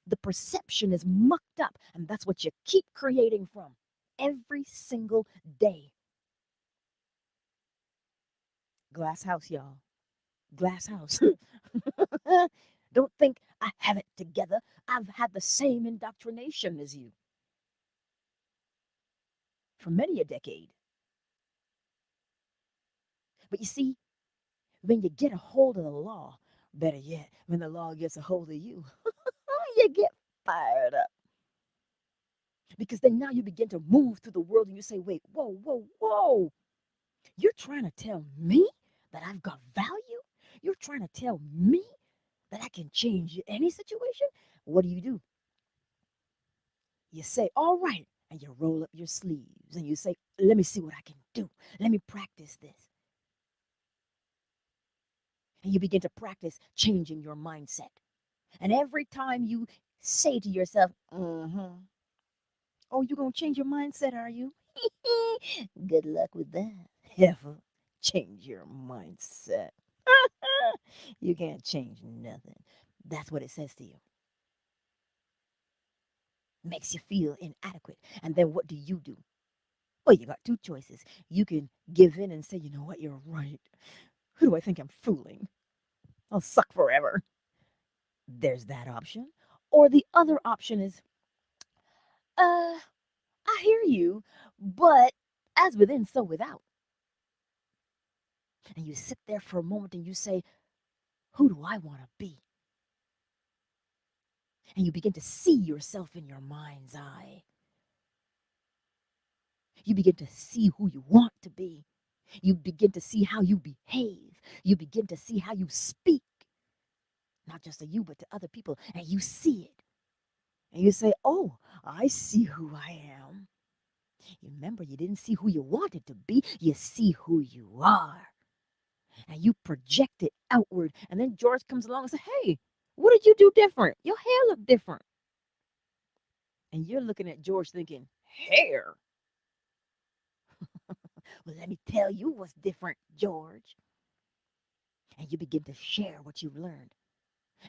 The perception is mucked up, and that's what you keep creating from every single day. Glass house, y'all. Glass house. Don't think I have it together. I've had the same indoctrination as you for many a decade. But you see, when you get a hold of the law, better yet, when the law gets a hold of you, you get fired up. Because then now you begin to move through the world and you say, wait, whoa, whoa, whoa. You're trying to tell me that I've got value? You're trying to tell me that I can change any situation? What do? You say, all right. And you roll up your sleeves and you say, let me see what I can do. Let me practice this. And you begin to practice changing your mindset. And every time you say to yourself, oh, you're going to change your mindset, are you? Good luck with that. Ever change your mindset. You can't change nothing. That's what it says to you. Makes you feel inadequate. And then what do? Well, you got two choices. You can give in and say, you know what, you're right. Who do I think I'm fooling? I'll suck forever. There's that option. Or the other option is, uh, I hear you, but as within, so without. And you sit there for a moment and you say, who do I want to be? And you begin to see yourself in your mind's eye. You begin to see who you want to be. You begin to see how you behave. You begin to see how you speak, not just to you, but to other people. And you see it. And you say, oh, I see who I am. You remember, you didn't see who you wanted to be. You see who you are. And you project it outward. And then George comes along and says, hey, what did you do different? Your hair looked different. And you're looking at George thinking, hair? Well, let me tell you what's different, George. and you begin to share what you've learned.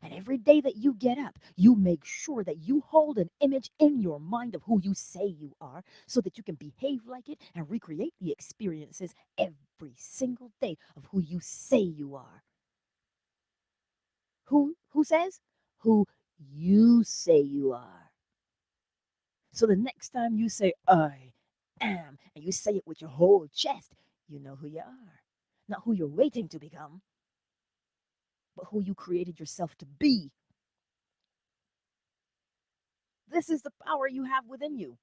And every day that you get up, you make sure that you hold an image in your mind of who you say you are so that you can behave like it and recreate the experiences every single day of who you say you are. Who says? Who you say you are. So the next time you say I am and you say it with your whole chest, you know who you are. Not who you're waiting to become, but who you created yourself to be. This is the power you have within you.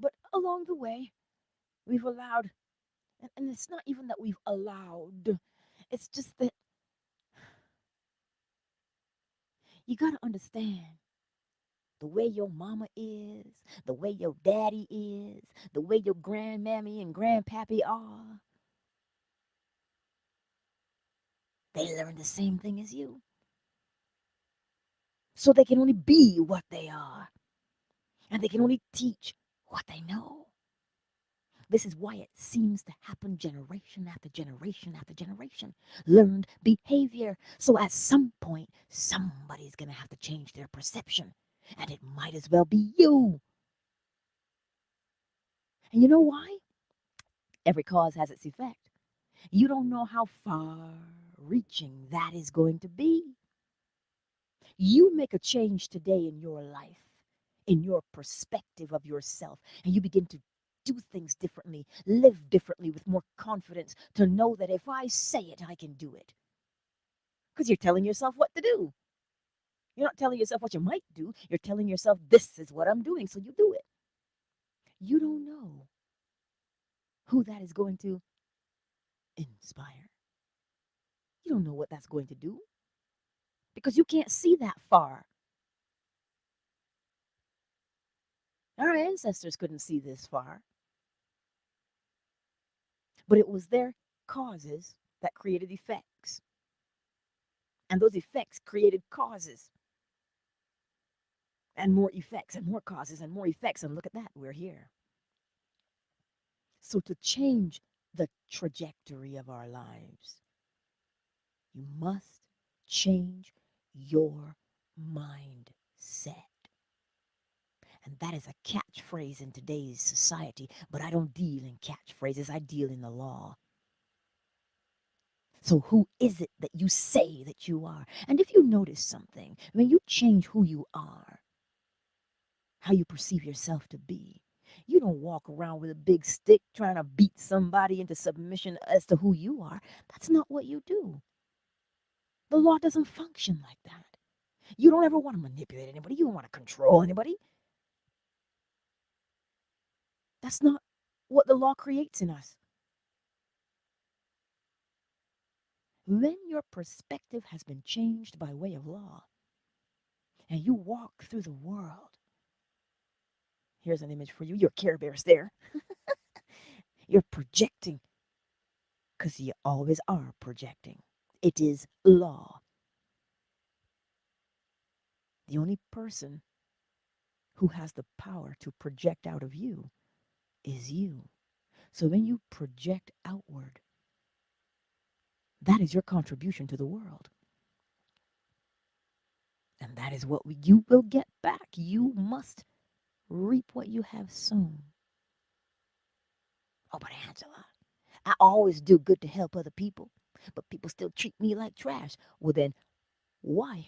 But along the way, we've allowed, and it's not even that we've allowed, it's just that you got to understand the way your mama is, the way your daddy is, the way your grandmammy and grandpappy are. They learn the same thing as you. So they can only be what they are, and they can only teach what they know. This is why it seems to happen generation after generation after generation. Learned behavior. So at some point, somebody's going to have to change their perception. And it might as well be you. And you know why? Every cause has its effect. You don't know how far reaching that is going to be. You make a change today in your life, in your perspective of yourself, and you begin to do things differently, live differently with more confidence to know that if I say it, I can do it. Because you're telling yourself what to do. You're not telling yourself what you might do. You're telling yourself, this is what I'm doing, so you do it. You don't know who that is going to inspire. You don't know what that's going to do because you can't see that far. Our ancestors couldn't see this far, but it was their causes that created effects. And those effects created causes and more effects and more causes and more effects. And look at that, we're here. So, to change the trajectory of our lives, you must change your mindset. And that is a catchphrase in today's society, but I don't deal in catchphrases, I deal in the law. So, who is it that you say that you are? And if you notice something, when you change who you are, how you perceive yourself to be, you don't walk around with a big stick trying to beat somebody into submission as to who you are. That's not what you do. The law doesn't function like that. You don't ever want to manipulate anybody. You don't want to control anybody. That's not what the law creates in us. When your perspective has been changed by way of law and you walk through the world, here's an image for you. Your Care Bear's there. You're projecting because you always are projecting. It is law. The only person who has the power to project out of you is you. So when you project outward, that is your contribution to the world. And that is what you will get back. You must reap what you have sown. Oh, but Angela, I always do good to help other people, but people still treat me like trash. Well, then why?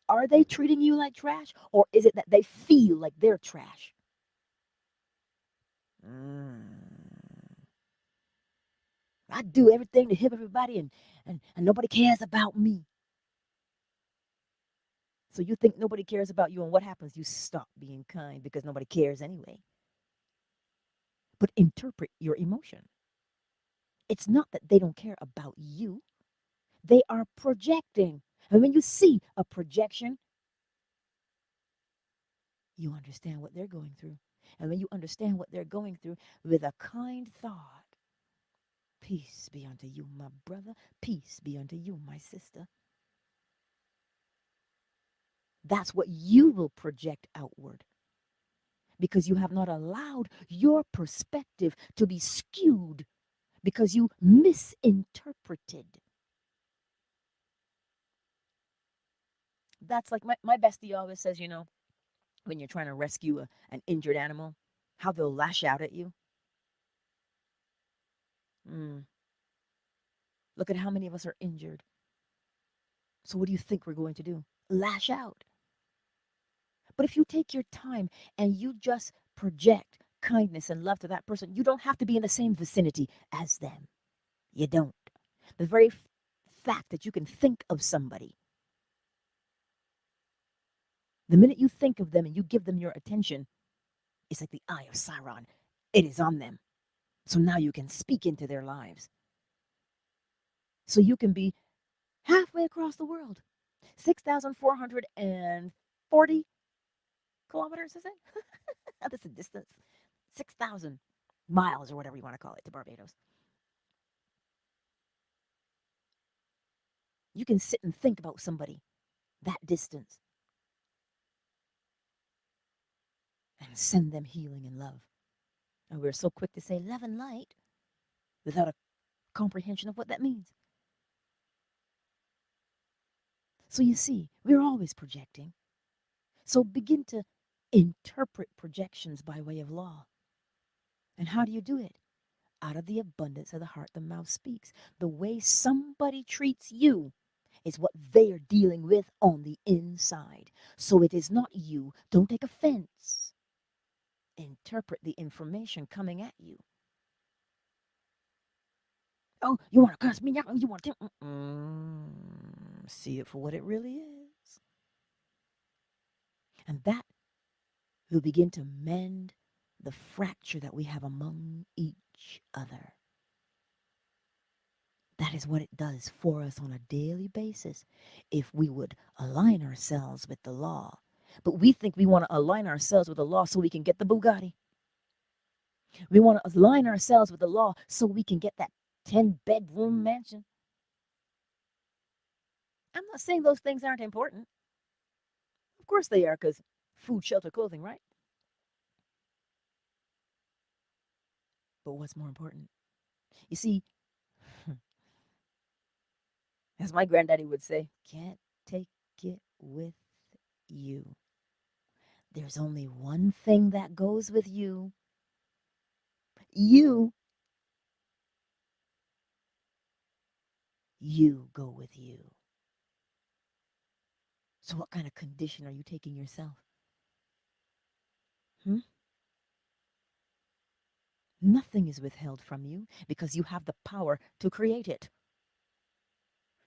Are they treating you like trash, or is it that they feel like they're trash? I do everything to help everybody, and nobody cares about me. So you think nobody cares about you, and what happens? You stop being kind because nobody cares anyway. But interpret your emotion. It's not that they don't care about you, they are projecting. And when you see a projection, you understand what they're going through. And when you understand what they're going through with a kind thought, peace be unto you, my brother, peace be unto you, my sister. That's what you will project outward because you have not allowed your perspective to be skewed because you misinterpreted. That's like my bestie always says, when you're trying to rescue an injured animal, how they'll lash out at you. Mm, look at how many of us are injured. So, what do you think we're going to do? Lash out. But if you take your time and you just project kindness and love to that person, you don't have to be in the same vicinity as them. You don't. The very fact that you can think of somebody, the minute you think of them and you give them your attention, it's like the eye of Sauron. It is on them. So now you can speak into their lives. So you can be halfway across the world. 6,440 kilometers, is it? That's a distance. 6,000 miles or whatever you want to call it to Barbados. You can sit and think about somebody that distance and send them healing and love. And we're so quick to say love and light without a comprehension of what that means. So you see, we're always projecting. So begin to interpret projections by way of law. And how do you do it? Out of the abundance of the heart, the mouth speaks. The way somebody treats you is what they are dealing with on the inside. So it is not you. Don't take offense. Interpret the information coming at you. Oh, you want to cuss me out? You want to see it for what it really is. And that will begin to mend the fracture that we have among each other. That is what it does for us on a daily basis if we would align ourselves with the law. But we think we want to align ourselves with the law so we can get the Bugatti. We want to align ourselves with the law so we can get that 10-bedroom mansion. I'm not saying those things aren't important. Of course they are, because food, shelter, clothing, right? But what's more important? You see, as my granddaddy would say, can't take it with you. There's only one thing that goes with you. You go with you. So what kind of condition are you taking yourself? Hmm? Nothing is withheld from you because you have the power to create it.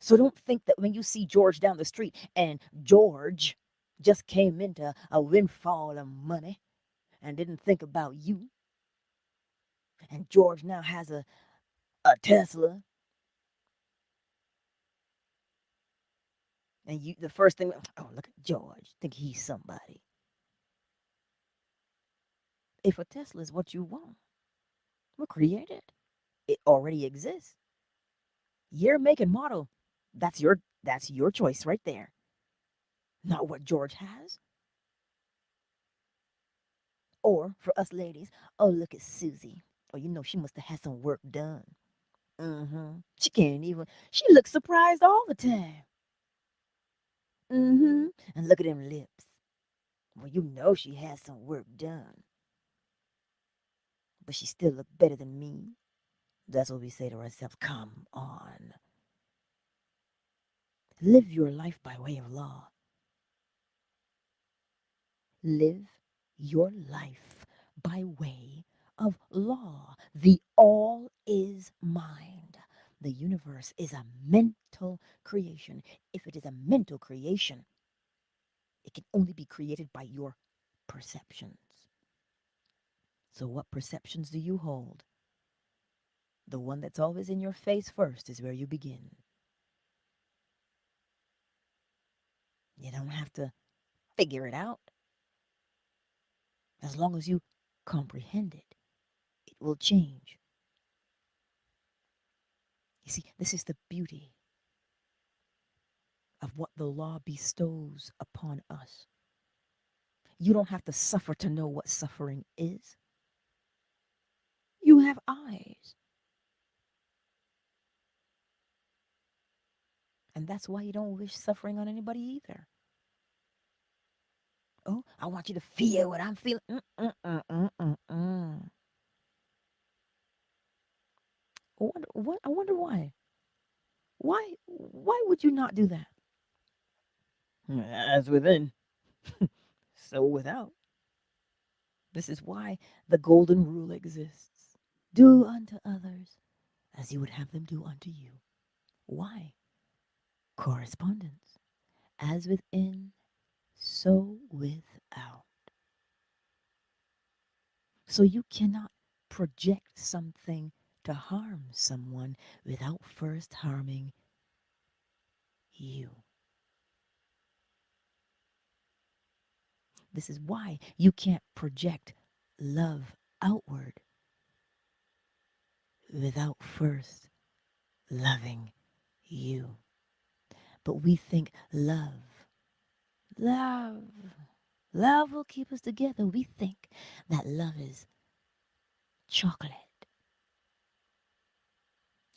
So don't think that when you see George down the street and George just came into a windfall of money and didn't think about you, and George now has a Tesla, and you the first thing, oh, look at George, think he's somebody. If a Tesla is what you want, well, create it. It already exists. Year, make, and model. That's your choice right there. Not what George has. Or for us ladies, oh, look at Susie. Oh, she must have had some work done. She can't even. She looks surprised all the time. And look at them lips. Well, she has some work done. But she still look better than me. That's what we say to ourselves. Come on. Live your life by way of law. Live your life by way of law. The all is mind. The universe is a mental creation. If it is a mental creation, it can only be created by your perceptions. So, what perceptions do you hold? The one that's always in your face first is where you begin. You don't have to figure it out. As long as you comprehend it, it will change. You see, this is the beauty of what the law bestows upon us. You don't have to suffer to know what suffering is. You have eyes. And that's why you don't wish suffering on anybody either. Oh, I want you to feel what I'm feeling. I wonder why. Why would you not do that? As within, so without. This is why the golden rule exists. Do unto others as you would have them do unto you. Why? Correspondence. As within, so without. So you cannot project something to harm someone without first harming you. This is why you can't project love outward without first loving you. But we think love, love will keep us together. We think that love is chocolate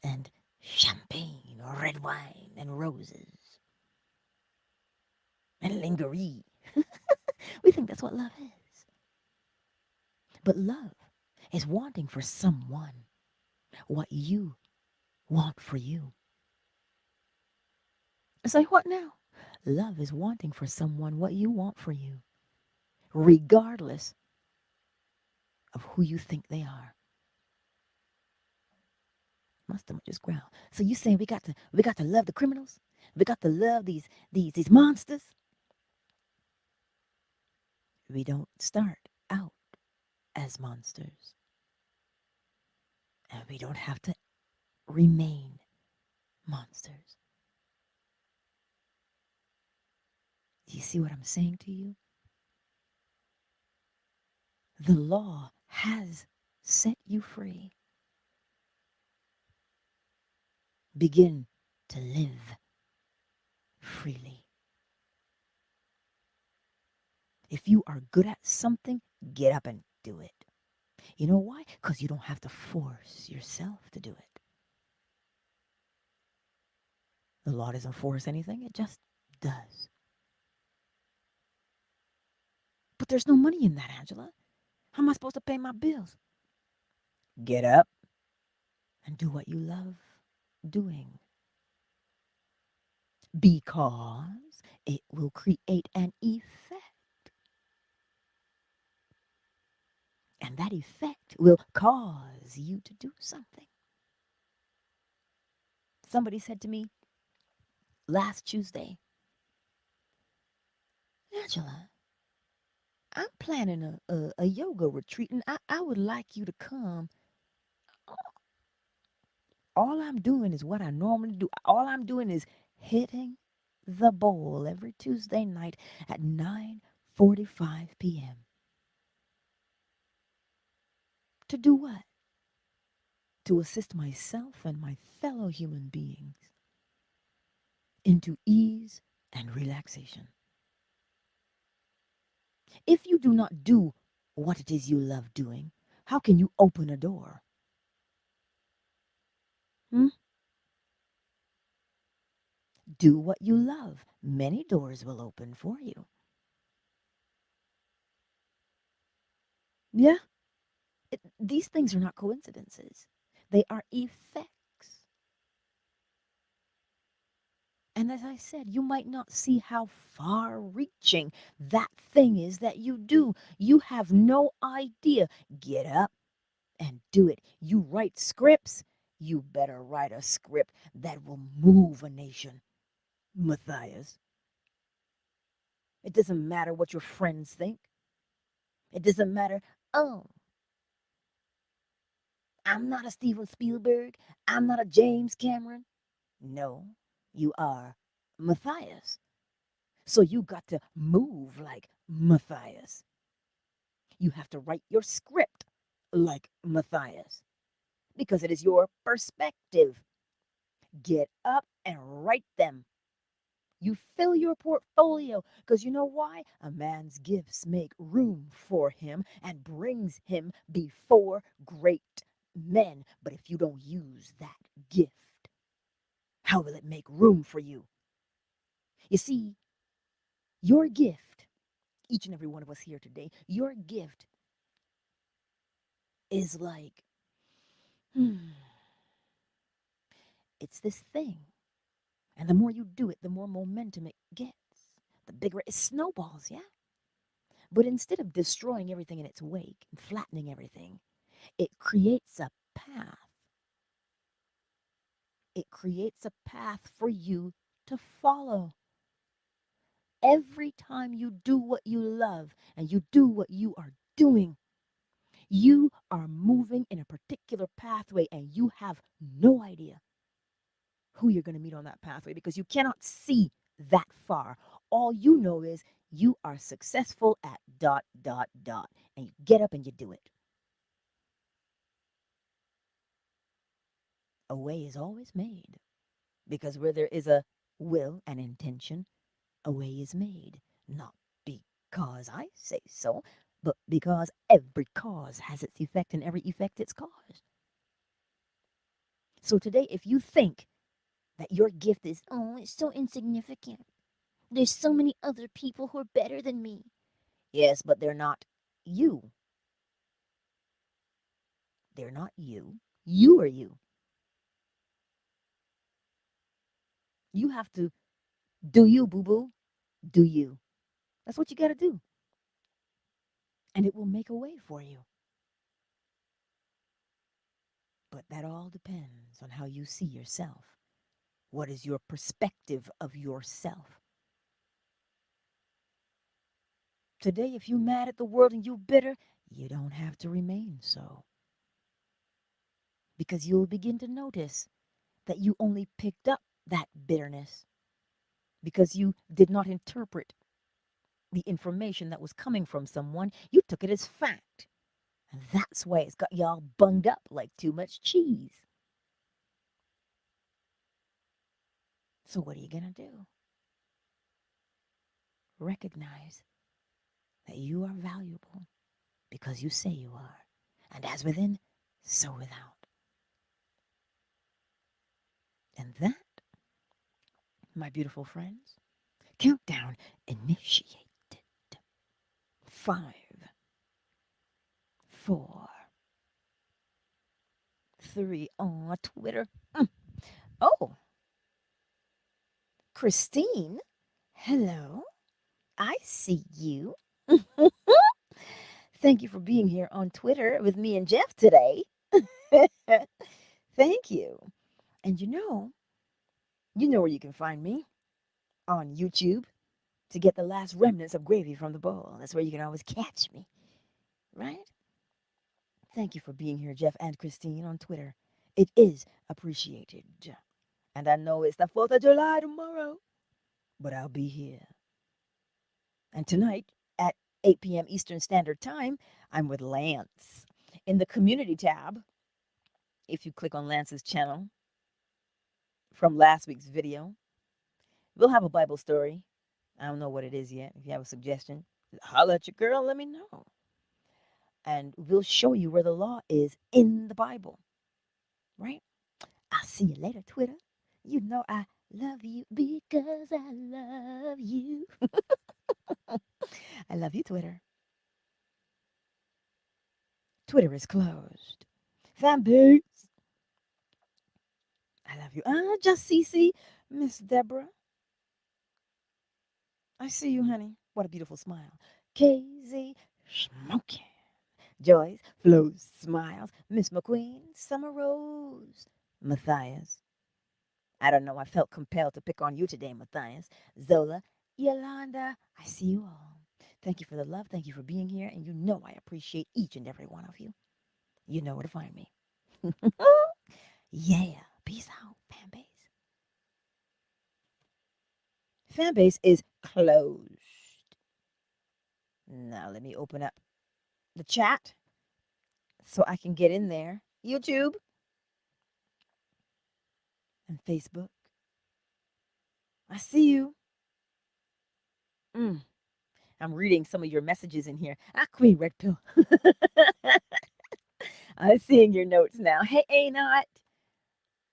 and champagne or red wine and roses and lingerie. We think that's what love is. But love is wanting for someone what you want for you. It's like, what now? Love is wanting for someone what you want for you, regardless of who you think they are. My stomach just growled. So you saying we got to love the criminals? We got to love these monsters? We don't start out as monsters. And we don't have to remain monsters. Do you see what I'm saying to you? The law has set you free. Begin to live freely. If you are good at something, get up and do it. You know why? Because you don't have to force yourself to do it. The law doesn't force anything, it just does. But there's no money in that, Angela. How am I supposed to pay my bills? Get up and do what you love doing. Because it will create an effect. And that effect will cause you to do something. Somebody said to me last Tuesday, Angela, I'm planning a yoga retreat and I would like you to come. All I'm doing is what I normally do. All I'm doing is hitting the bowl every Tuesday night at 9:45 p.m. To do what? To assist myself and my fellow human beings into ease and relaxation. If you do not do what it is you love doing, how can you open a door? Hmm? Do what you love. Many doors will open for you. Yeah, these things are not coincidences. They are effects. And as I said, you might not see how far reaching that thing is that you do. You have no idea. Get up and do it. You write scripts. You better write a script that will move a nation. Matthias. It doesn't matter what your friends think. It doesn't matter. Oh, I'm not a Steven Spielberg. I'm not a James Cameron. No, you are Matthias. So you got to move like Matthias. You have to write your script like Matthias because it is your perspective. Get up and write them. You fill your portfolio because you know why? A man's gifts make room for him and brings him before great men. But if you don't use that gift, how will it make room for you? You see, your gift, each and every one of us here today, your gift is like, hmm, it's this thing. And the more you do it, the more momentum it gets. The bigger it snowballs, yeah? But instead of destroying everything in its wake and flattening everything, it creates a path. It creates a path for you to follow. Every time you do what you love and you do what you are doing, you are moving in a particular pathway and you have no idea who you're going to meet on that pathway because you cannot see that far. All you know is you are successful at dot, dot, dot, and you get up and you do it. A way is always made because where there is a will and intention, a way is made. Not because I say so, but because every cause has its effect and every effect its cause. So today, if you think that your gift is, oh, it's so insignificant, there's so many other people who are better than me. Yes, but they're not you. They're not you. You are you. You have to do you, boo boo. Do you. That's what you got to do. And it will make a way for you. But that all depends on how you see yourself. What is your perspective of yourself? Today, if you're mad at the world and you're bitter, you don't have to remain so. Because you'll begin to notice that you only picked up that bitterness because you did not interpret the information that was coming from someone. You took it as fact. And that's why it's got y'all bunged up like too much cheese. So, what are you going to do? Recognize that you are valuable because you say you are. And as within, so without. And that, my beautiful friends, countdown initiated. 5, 4, 3 on Twitter. Oh, Christine, hello. I see you. Thank you for being here on Twitter with me and Jeff today. Thank you. And you know where you can find me on YouTube to get the last remnants of gravy from the bowl. That's where you can always catch me, right? Thank you for being here, Jeff and Christine, on Twitter. It is appreciated. And I know it's the 4th of July tomorrow, but I'll be here. And tonight at 8 p.m. Eastern Standard Time, I'm with Lance. In the community tab, if you click on Lance's channel from last week's video, we'll have a Bible story. I don't know what it is yet. If you have a suggestion, holla at your girl, let me know. And we'll show you where the law is in the Bible, right? I'll see you later, Twitter. You know I love you because I love you. I love you, Twitter. Twitter is closed. Fan base. I love you. Just CC, Miss Deborah. I see you, honey. What a beautiful smile. KZ smoking. Joyce flows, smiles. Miss McQueen, Summer Rose. Matthias. I don't know. I felt compelled to pick on you today, Matthias. Zola, Yolanda. I see you all. Thank you for the love. Thank you for being here. And you know I appreciate each and every one of you. You know where to find me. Yeah. Peace out, fan base. Fan base is closed. Now let me open up the chat so I can get in there. YouTube and Facebook. I see you. I'm reading some of your messages in here. Queen Red Pill. I'm seeing your notes now. Hey, Anot.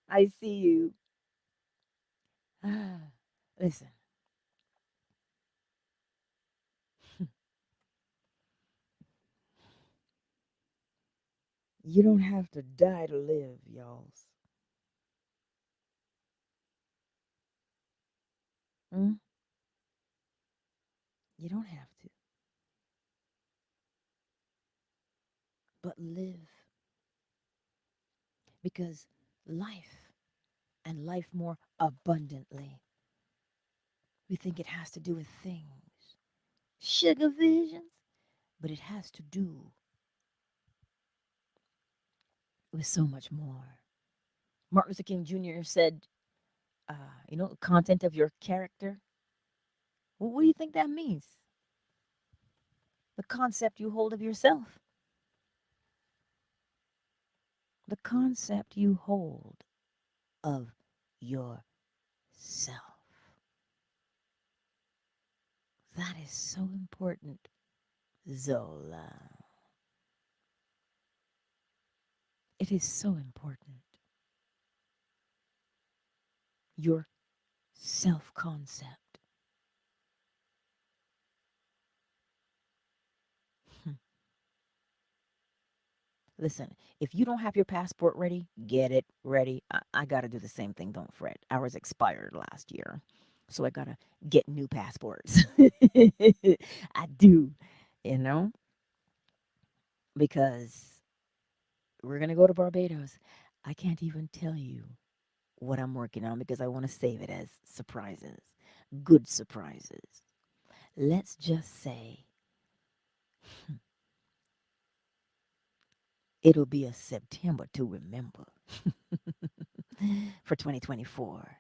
I see you. Listen, You don't have to die to live, y'all. Mm? You don't have to, but live because life and life more abundantly. We think it has to do with things, sugar visions, but it has to do with so much more. Martin Luther King Jr. said, content of your character. Well, what do you think that means? The concept you hold of yourself, the concept you hold of yourself. That is so important, Zola. It is so important. Your self concept. Listen, if you don't have your passport ready, get it ready. I got to do the same thing. Don't fret. Ours expired last year. So I got to get new passports. I do, you know, because we're going to go to Barbados. I can't even tell you what I'm working on because I want to save it as surprises, good surprises. Let's just say it'll be a September to remember for 2024.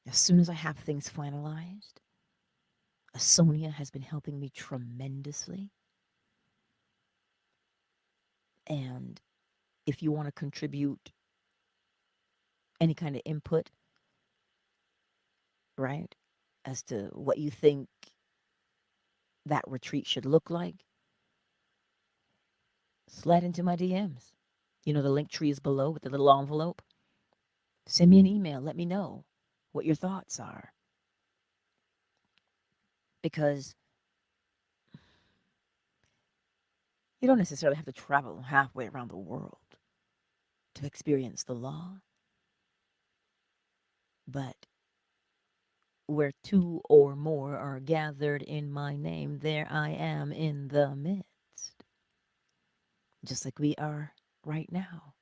As soon as I have things finalized, Sonia has been helping me tremendously. And if you want to contribute any kind of input, right, as to what you think that retreat should look like, slide into my DMs. You know, the link tree is below with the little envelope. Send me an email. Let me know what your thoughts are. Because you don't necessarily have to travel halfway around the world to experience the law, but where two or more are gathered in my name, there I am in the midst, just like we are right now.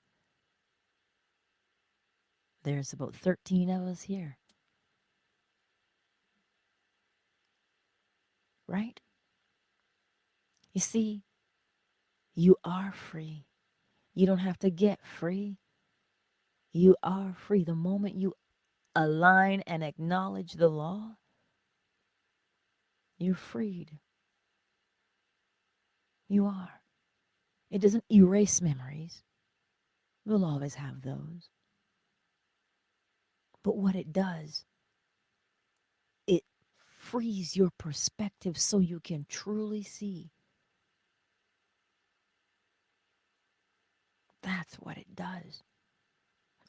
There's about 13 of us here, right? You see, you are free. You don't have to get free. You are free. The moment you align and acknowledge the law, you're freed. You are. It doesn't erase memories. We'll always have those. But what it does, it frees your perspective so you can truly see. That's what it does.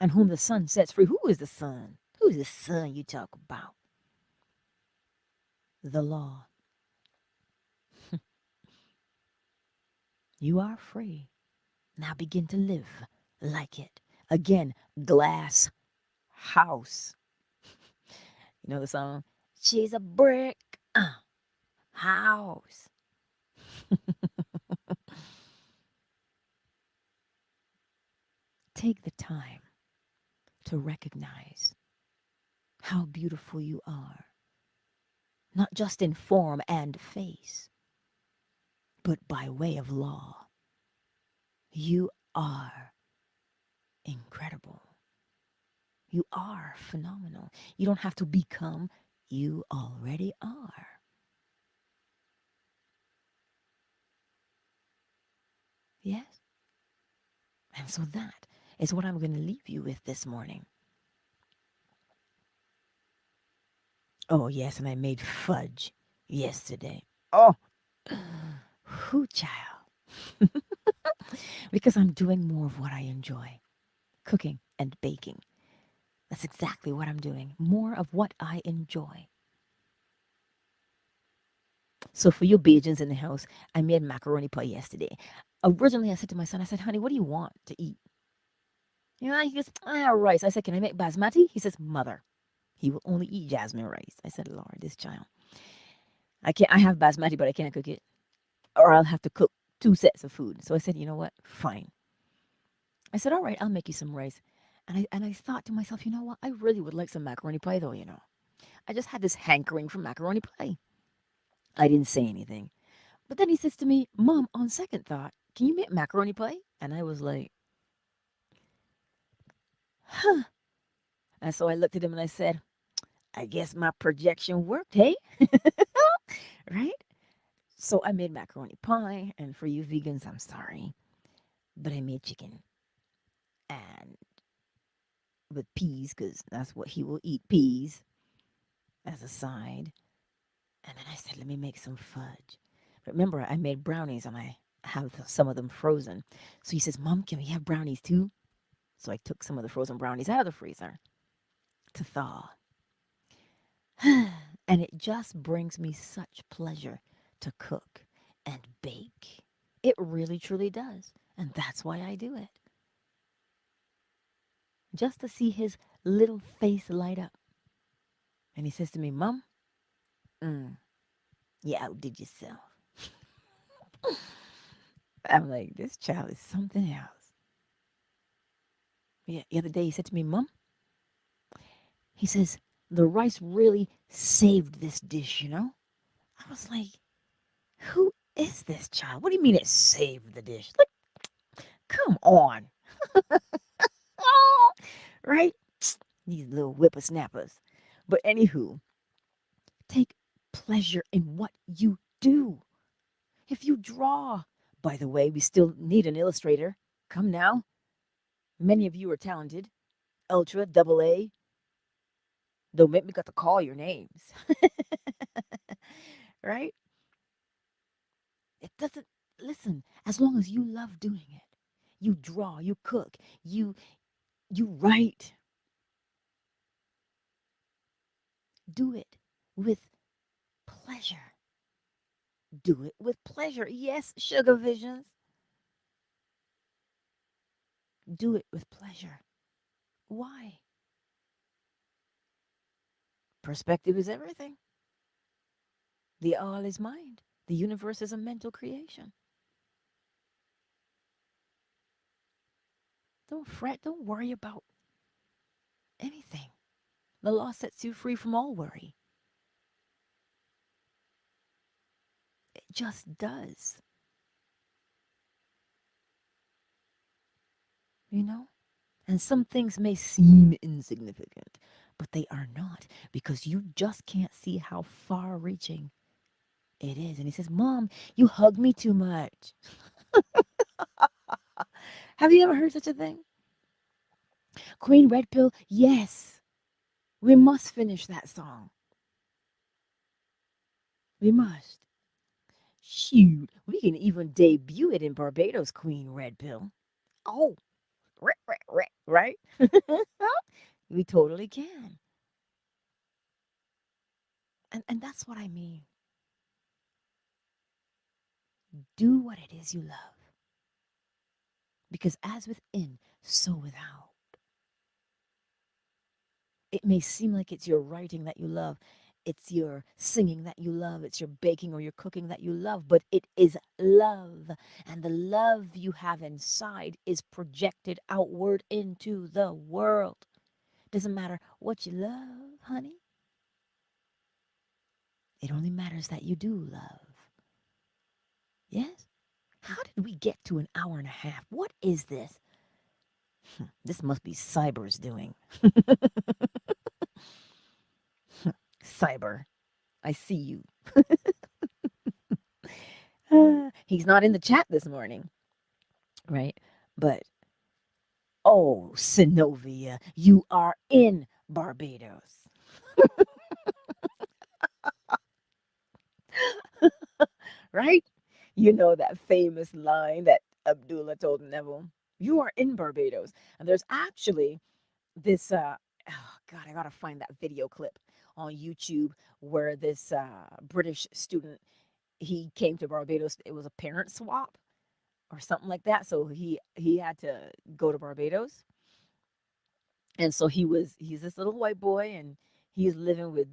And whom the sun sets free. Who is the sun? Who is the sun you talk about? The law. You are free. Now begin to live like it. Again, glass house. You know the song? She's a brick house. Take the time to recognize how beautiful you are, not just in form and face, but by way of law. You are incredible. You are phenomenal. You don't have to become, you already are. Yes? And so that is what I'm going to leave you with this morning. Oh, yes, and I made fudge yesterday. Oh, whoo, child. Because I'm doing more of what I enjoy, cooking and baking. That's exactly what I'm doing. More of what I enjoy. So for you Bajans in the house, I made macaroni pie yesterday. Originally, I said to my son, I said, honey, what do you want to eat? He goes, rice. I said, can I make basmati? He says, mother, he will only eat jasmine rice. I said, Lord, this child. I have basmati, but I can't cook it. Or I'll have to cook two sets of food. So I said, you know what? Fine. I said, all right, I'll make you some rice. And I thought to myself, you know what? I really would like some macaroni pie though. I just had this hankering for macaroni pie. I didn't say anything. But then he says to me, Mom, on second thought, can you make macaroni pie? And I was like, huh. And so I looked at him and I said, I guess my projection worked, hey? Right? So I made macaroni pie. And for you vegans, I'm sorry. But I made chicken and with peas, because that's what he will eat, peas as a side. And then I said, let me make some fudge. Remember, I made brownies and I have some of them frozen. So he says, Mom, can we have brownies too? So I took some of the frozen brownies out of the freezer to thaw. And it just brings me such pleasure to cook and bake. It really, truly does. And that's why I do it. Just to see his little face light up. And he says to me, Mom, mm, you outdid yourself. I'm like, this child is something else. Yeah, the other day he said to me, Mom, he says, the rice really saved this dish. I was like, who is this child? What do you mean it saved the dish? Like, come on. Right? These little whippersnappers. But anywho, take pleasure in what you do. If you draw, by the way, we still need an illustrator. Come now. Many of you are talented. Ultra, double A. Don't make me got to call your names. Right? It doesn't, listen, as long as you love doing it, you draw, you cook, you write, do it with pleasure. Do it with pleasure. Yes, Sugar Visions. Do it with pleasure. Why? Perspective is everything. The all is mind. The universe is a mental creation. Don't fret. Don't worry about anything. The law sets you free from all worry. It just does. You know? And some things may seem insignificant, but they are not because you just can't see how far reaching it is. And he says, Mom, you hug me too much. Have you ever heard such a thing? Queen Red Pill, yes. We must finish that song. We must. Shoot, we can even debut it in Barbados, Queen Red Pill. Oh, right? We totally can. And that's what I mean. Do what it is you love. Because as within, so without. It may seem like it's your writing that you love, it's your singing that you love, it's your baking or your cooking that you love, but it is love. And the love you have inside is projected outward into the world. Doesn't matter what you love, honey. It only matters that you do love. Yes? How did we get to an hour and a half? What is this? This must be Cyber's doing. Cyber, I see you. He's not in the chat this morning, right? But, oh, Synovia, you are in Barbados, right? You know that famous line that Abdullah told Neville. You are in Barbados. And there's actually this, oh God, I gotta find that video clip on YouTube where this British student, he came to Barbados. It was a parent swap, or something like that. So he had to go to Barbados, and so he's this little white boy, and he's living with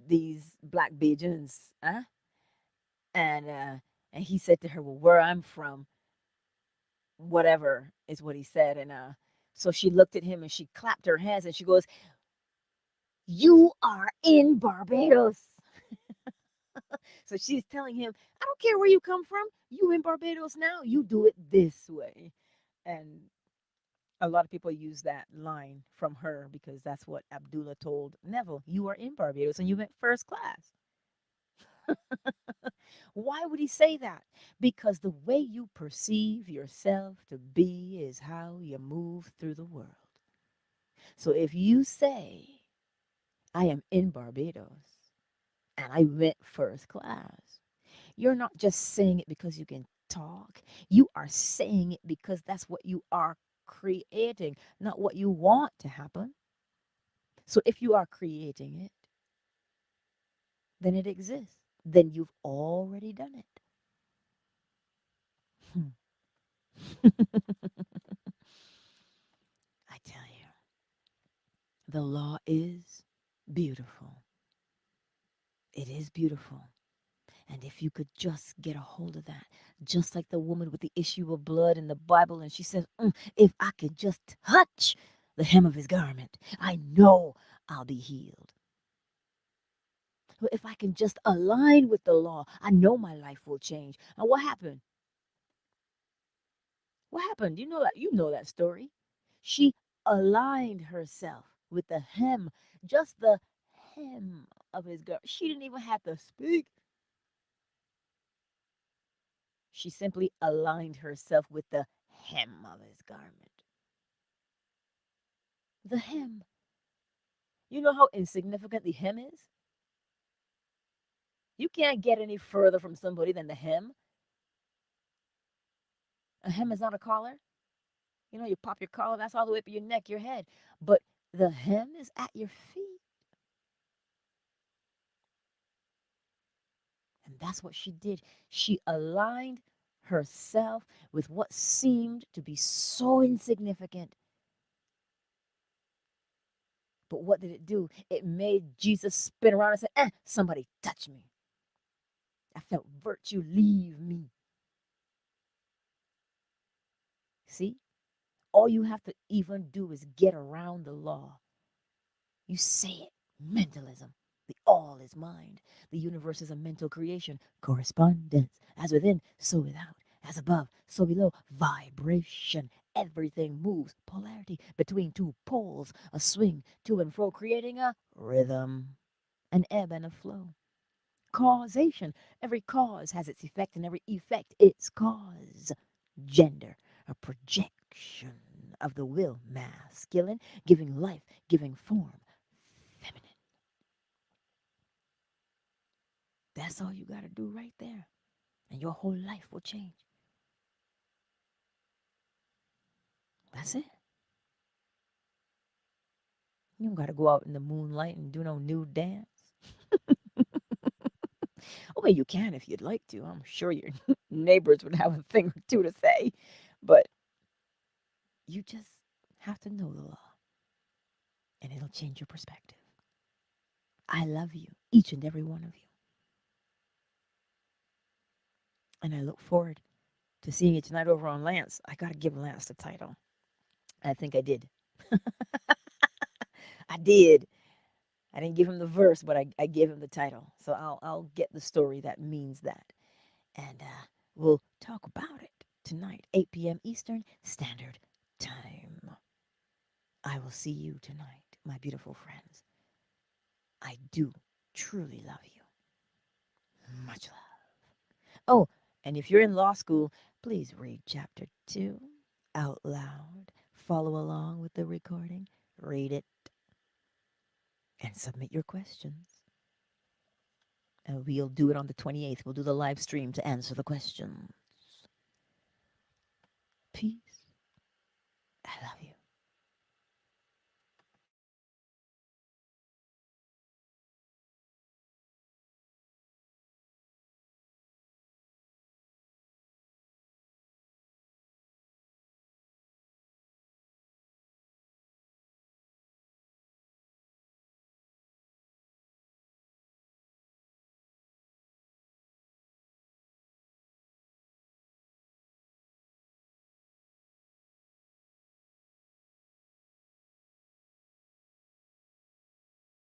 these black Bajans, and uh, and he said to her, "Well, where I'm from, whatever is what he said," and so she looked at him and she clapped her hands and she goes, "You are in Barbados." So she's telling him, "I don't care where you come from. You in Barbados now. You do it this way." And a lot of people use that line from her because that's what Abdullah told Neville. You are in Barbados and you went first class. Why would he say that? Because the way you perceive yourself to be is how you move through the world. So if you say, I am in Barbados and I went first class, you're not just saying it because you can talk. You are saying it because that's what you are creating, not what you want to happen. So if you are creating it, then it exists. Then you've already done it. I tell you, the law is beautiful. It is beautiful. And if you could just get a hold of that, just like the woman with the issue of blood in the Bible, and she says, if I could just touch the hem of his garment, I know I'll be healed. Well, if I can just align with the law, I know my life will change. And what happened? What happened? You know that story. She aligned herself with the hem, just the hem of his garment. She didn't even have to speak. She simply aligned herself with the hem of his garment. The hem. You know how insignificant the hem is? You can't get any further from somebody than the hem. A hem is not a collar. You pop your collar, that's all the way up your neck, your head. But the hem is at your feet. And that's what she did. She aligned herself with what seemed to be so insignificant. But what did it do? It made Jesus spin around and say, somebody touch me. I felt virtue leave me. See? All you have to even do is get around the law. You say it. Mentalism. The all is mind. The universe is a mental creation. Correspondence. As within, so without. As above, so below. Vibration. Everything moves. Polarity between two poles. A swing to and fro, creating a rhythm. An ebb and a flow. Causation. Every cause has its effect, and every effect its cause. Gender. A projection of the will. Masculine. Giving life. Giving form. Feminine. That's all you got to do right there. And your whole life will change. That's it. You don't got to go out in the moonlight and do no nude dance. Oh, well, you can if you'd like to. I'm sure your neighbors would have a thing or two to say. But you just have to know the law, and it'll change your perspective. I love you, each and every one of you. And I look forward to seeing you tonight over on Lance. I got to give Lance the title. I think I did. I did. I didn't give him the verse, but I gave him the title. So I'll get the story that means that. And we'll talk about it tonight, 8 p.m. Eastern Standard Time. I will see you tonight, my beautiful friends. I do truly love you. Much love. Oh, and if you're in law school, please read chapter 2 out loud. Follow along with the recording. Read it and submit your questions. And we'll do it on the 28th. We'll do the live stream to answer the questions. Peace.